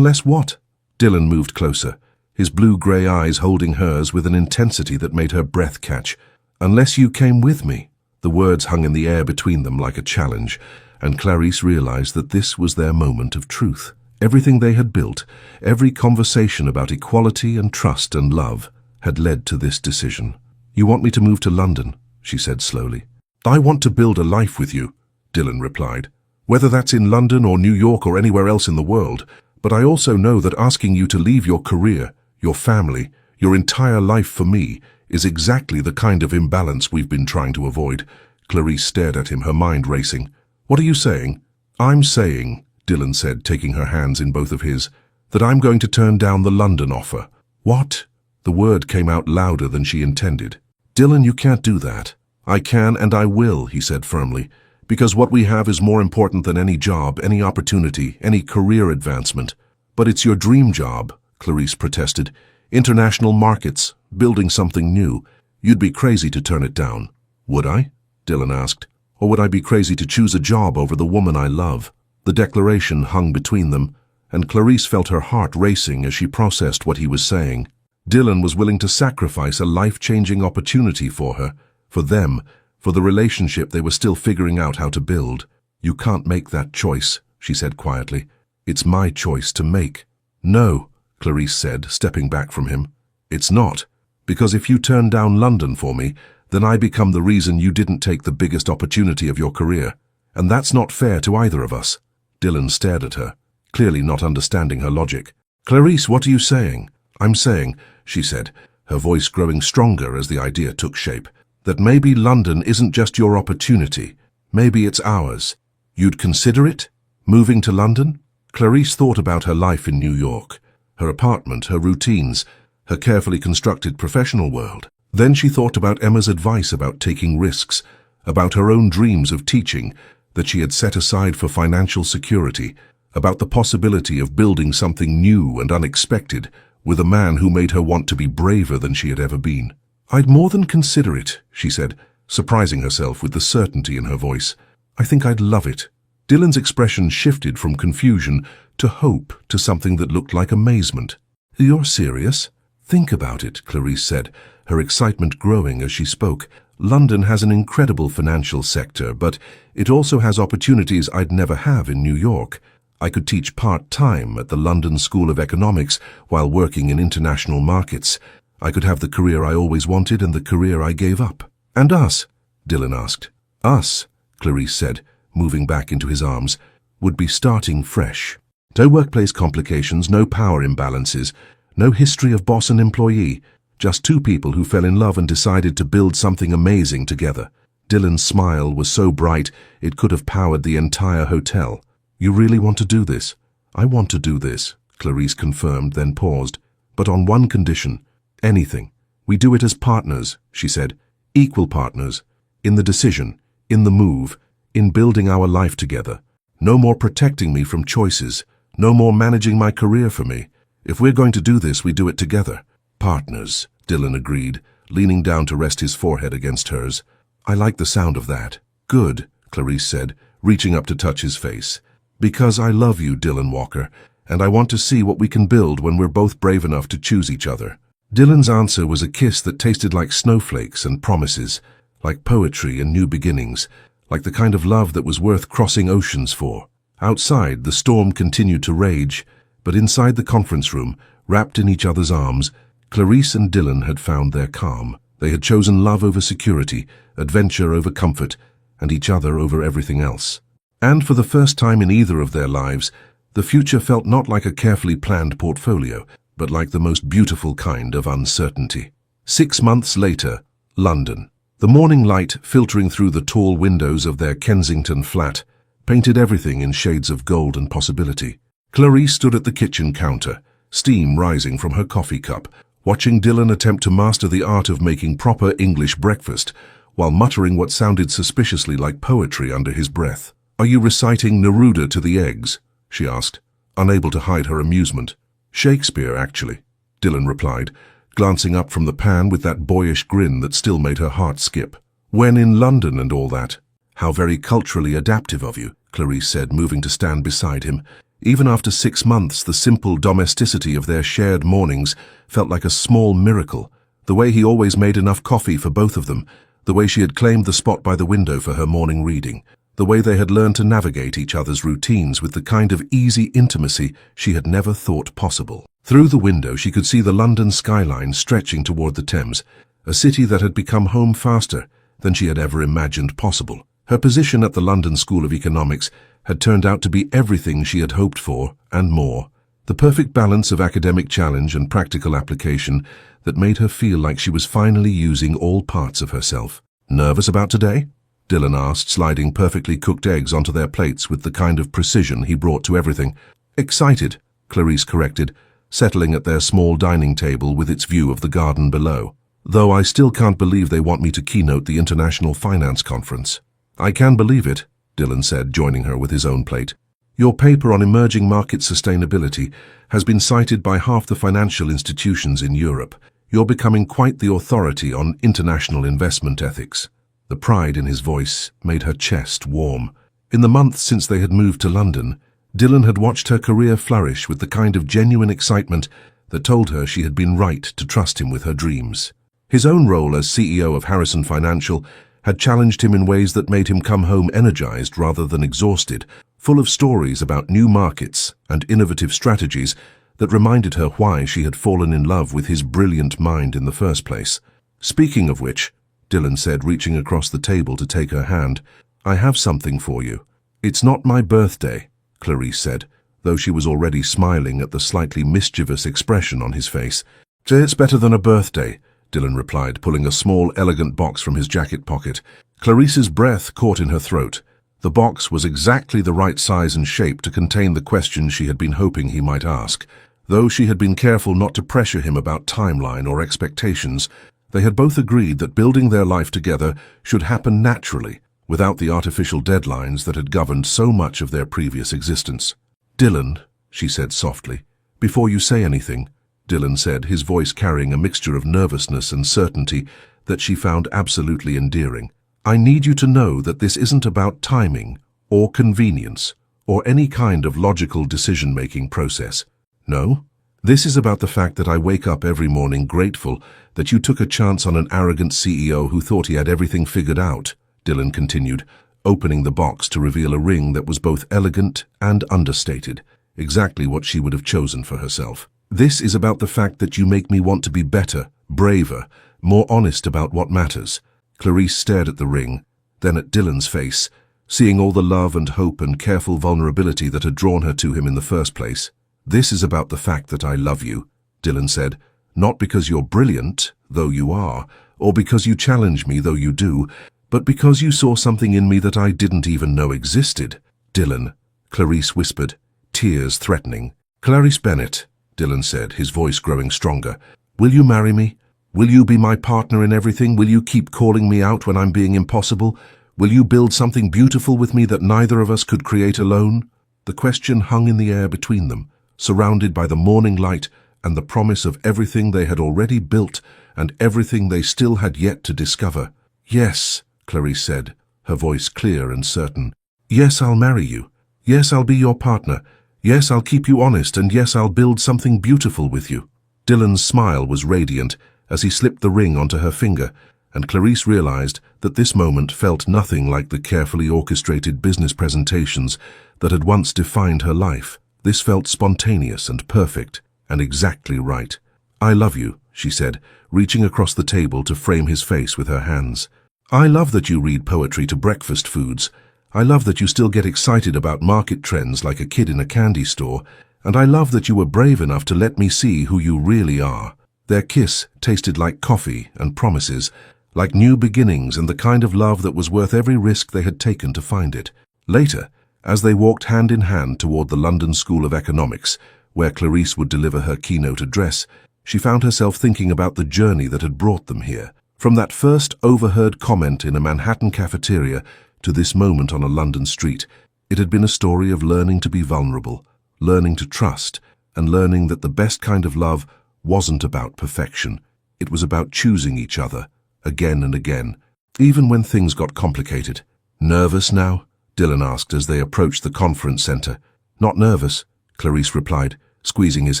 what? Dylan moved closer, his blue-gray eyes holding hers with an intensity that made her breath catch. Unless you came with me. The words hung in the air between them like a challenge, and Clarice realized that this was their moment of truth. Everything they had built, every conversation about equality and trust and love, had led to this decision. You want me to move to London, she said slowly. I want to build a life with you, Dylan replied. Whether that's in London or New York or anywhere else in the world, but I also know that asking you to leave your career, your family, your entire life for me, is exactly the kind of imbalance we've been trying to avoid. Clarice stared at him, her mind racing. What are you saying? I'm saying, Dylan said, taking her hands in both of his, that I'm going to turn down the London offer. What? The word came out louder than she intended. Dylan, you can't do that. I can and I will, he said firmly, because what we have is more important than any job, any opportunity, any career advancement. But it's your dream job, Clarice protested. International markets, building something new. You'd be crazy to turn it down. Would I? Dylan asked. Or would I be crazy to choose a job over the woman I love? The declaration hung between them, and Clarice felt her heart racing as she processed what he was saying. Dylan was willing to sacrifice a life-changing opportunity for her, for them, for the relationship they were still figuring out how to build. You can't make that choice, she said quietly. It's my choice to make. No, Clarice said, stepping back from him. It's not, because if you turn down London for me, then I become the reason you didn't take the biggest opportunity of your career. And that's not fair to either of us. Dylan stared at her, clearly not understanding her logic. Clarice, what are you saying? I'm saying, she said, her voice growing stronger as the idea took shape, that maybe London isn't just your opportunity. Maybe it's ours. You'd consider it? Moving to London? Clarice thought about her life in New York, her apartment, her routines, her carefully constructed professional world. Then she thought about Emma's advice about taking risks, about her own dreams of teaching that she had set aside for financial security, about the possibility of building something new and unexpected with a man who made her want to be braver than she had ever been. I'd more than consider it, she said, surprising herself with the certainty in her voice. I think I'd love it. Dylan's expression shifted from confusion to hope to something that looked like amazement. You're serious? Think about it, Clarice said, her excitement growing as she spoke. London has an incredible financial sector, but it also has opportunities I'd never have in New York. I could teach part-time at the London School of Economics while working in international markets. I could have the career I always wanted and the career I gave up. And us? Dylan asked. Us, Clarice said, moving back into his arms, would be starting fresh. No workplace complications, no power imbalances, no history of boss and employee, just two people who fell in love and decided to build something amazing together. Dylan's smile was so bright it could have powered the entire hotel. "You really want to do this?" "I want to do this," Clarice confirmed, then paused. "But on one condition." "Anything. We do it as partners," she said. "Equal partners. In the decision, in the move, in building our life together. No more protecting me from choices. No more managing my career for me. If we're going to do this, we do it together." "Partners," Dylan agreed, leaning down to rest his forehead against hers. "I like the sound of that." "Good," Clarice said, reaching up to touch his face. "Because I love you, Dylan Walker, and I want to see what we can build when we're both brave enough to choose each other." Dylan's answer was a kiss that tasted like snowflakes and promises, like poetry and new beginnings, like the kind of love that was worth crossing oceans for. Outside, the storm continued to rage, but inside the conference room, wrapped in each other's arms, Clarice and Dylan had found their calm. They had chosen love over security, adventure over comfort, and each other over everything else. And for the first time in either of their lives, the future felt not like a carefully planned portfolio, but like the most beautiful kind of uncertainty. 6 months later, London. The morning light, filtering through the tall windows of their Kensington flat, painted everything in shades of gold and possibility. Clarice stood at the kitchen counter, steam rising from her coffee cup, watching Dylan attempt to master the art of making proper English breakfast, while muttering what sounded suspiciously like poetry under his breath. "Are you reciting Neruda to the eggs?" she asked, unable to hide her amusement. "Shakespeare, actually," Dylan replied, glancing up from the pan with that boyish grin that still made her heart skip. "When in London and all that." "How very culturally adaptive of you," Clarice said, moving to stand beside him. Even after 6 months, the simple domesticity of their shared mornings felt like a small miracle. The way he always made enough coffee for both of them, the way she had claimed the spot by the window for her morning reading, the way they had learned to navigate each other's routines with the kind of easy intimacy she had never thought possible. Through the window, she could see the London skyline stretching toward the Thames, a city that had become home faster than she had ever imagined possible. Her position at the London School of Economics had turned out to be everything she had hoped for and more, the perfect balance of academic challenge and practical application that made her feel like she was finally using all parts of herself. "Nervous about today?" Dylan asked, sliding perfectly cooked eggs onto their plates with the kind of precision he brought to everything. "Excited," Clarice corrected, settling at their small dining table with its view of the garden below. "Though I still can't believe they want me to keynote the International Finance Conference." "I can believe it," Dylan said, joining her with his own plate. "Your paper on emerging market sustainability has been cited by half the financial institutions in Europe. You're becoming quite the authority on international investment ethics." The pride in his voice made her chest warm. In the months since they had moved to London, Dylan had watched her career flourish with the kind of genuine excitement that told her she had been right to trust him with her dreams. His own role as CEO of Harrison Financial had challenged him in ways that made him come home energized rather than exhausted, full of stories about new markets and innovative strategies that reminded her why she had fallen in love with his brilliant mind in the first place. "Speaking of which," Dylan said, reaching across the table to take her hand, "I have something for you." "It's not my birthday," Clarice said, though she was already smiling at the slightly mischievous expression on his face. "It's better than a birthday," Dylan replied, pulling a small, elegant box from his jacket pocket. Clarice's breath caught in her throat. The box was exactly the right size and shape to contain the question she had been hoping he might ask. Though she had been careful not to pressure him about timeline or expectations, they had both agreed that building their life together should happen naturally, without the artificial deadlines that had governed so much of their previous existence. "Dylan," she said softly. "Before you say anything," Dylan said, his voice carrying a mixture of nervousness and certainty that she found absolutely endearing. "I need you to know that this isn't about timing or convenience or any kind of logical decision-making process. No? This is about the fact that I wake up every morning grateful that you took a chance on an arrogant CEO who thought he had everything figured out," Dylan continued, opening the box to reveal a ring that was both elegant and understated, exactly what she would have chosen for herself. "This is about the fact that you make me want to be better, braver, more honest about what matters." Clarice stared at the ring, then at Dylan's face, seeing all the love and hope and careful vulnerability that had drawn her to him in the first place. "This is about the fact that I love you," Dylan said, "not because you're brilliant, though you are, or because you challenge me, though you do, But because you saw something in me that I didn't even know existed. Dylan, Clarice whispered, tears threatening. Clarice Bennett, Dylan said, his voice growing stronger. Will you marry me? Will you be my partner in everything? Will you keep calling me out when I'm being impossible? Will you build something beautiful with me that neither of us could create alone? The question hung in the air between them, surrounded by the morning light and the promise of everything they had already built and everything they still had yet to discover. Yes, Clarice said, her voice clear and certain. Yes, I'll marry you. Yes, I'll be your partner. Yes, I'll keep you honest, and yes, I'll build something beautiful with you. Dylan's smile was radiant as he slipped the ring onto her finger, and Clarice realized that this moment felt nothing like the carefully orchestrated business presentations that had once defined her life. This felt spontaneous and perfect, and exactly right. I love you, she said, reaching across the table to frame his face with her hands. I love that you read poetry to breakfast foods. I love that you still get excited about market trends like a kid in a candy store, and I love that you were brave enough to let me see who you really are. Their kiss tasted like coffee and promises, like new beginnings and the kind of love that was worth every risk they had taken to find it. Later, as they walked hand in hand toward the London School of Economics, where Clarice would deliver her keynote address, she found herself thinking about the journey that had brought them here. From that first overheard comment in a Manhattan cafeteria to this moment on a London street, it had been a story of learning to be vulnerable, learning to trust, and learning that the best kind of love wasn't about perfection. It was about choosing each other, again and again, even when things got complicated. Nervous now? Dylan asked as they approached the conference center. Not nervous, Clarice replied, squeezing his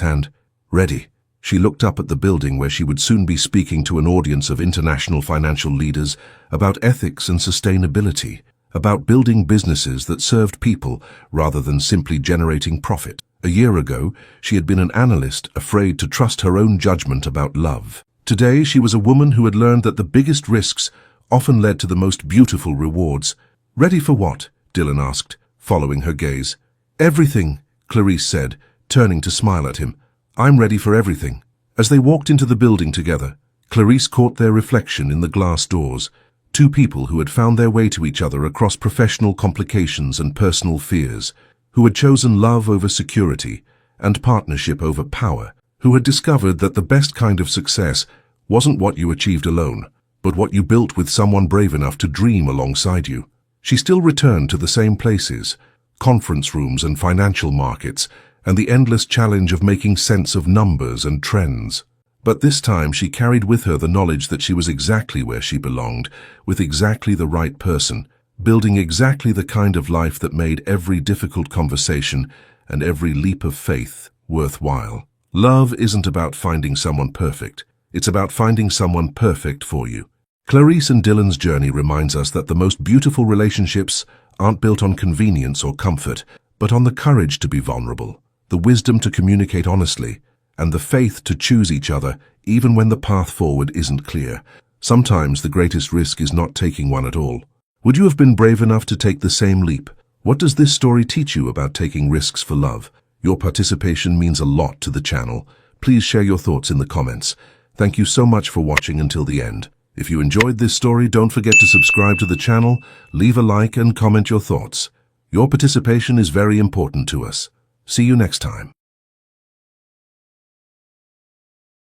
hand. Ready. She looked up at the building where she would soon be speaking to an audience of international financial leaders about ethics and sustainability, about building businesses that served people rather than simply generating profit. A year ago, she had been an analyst afraid to trust her own judgment about love. Today, she was a woman who had learned that the biggest risks often led to the most beautiful rewards. Ready for what? Dylan asked, following her gaze. Everything, Clarice said, turning to smile at him. I'm ready for everything. As they walked into the building together, Clarice caught their reflection in the glass doors, two people who had found their way to each other across professional complications and personal fears, who had chosen love over security and partnership over power, who had discovered that the best kind of success wasn't what you achieved alone, but what you built with someone brave enough to dream alongside you. She still returned to the same places, conference rooms and financial markets, and the endless challenge of making sense of numbers and trends. But this time she carried with her the knowledge that she was exactly where she belonged, with exactly the right person, building exactly the kind of life that made every difficult conversation and every leap of faith worthwhile. Love isn't about finding someone perfect. It's about finding someone perfect for you. Clarice and Dylan's journey reminds us that the most beautiful relationships aren't built on convenience or comfort, but on the courage to be vulnerable, the wisdom to communicate honestly, and the faith to choose each other even when the path forward isn't clear. Sometimes the greatest risk is not taking one at all. Would you have been brave enough to take the same leap? What does this story teach you about taking risks for love? Your participation means a lot to the channel. Please share your thoughts in the comments. Thank you so much for watching until the end. If you enjoyed this story, don't forget to subscribe to the channel, leave a like and comment your thoughts. Your participation is very important to us. See you next time.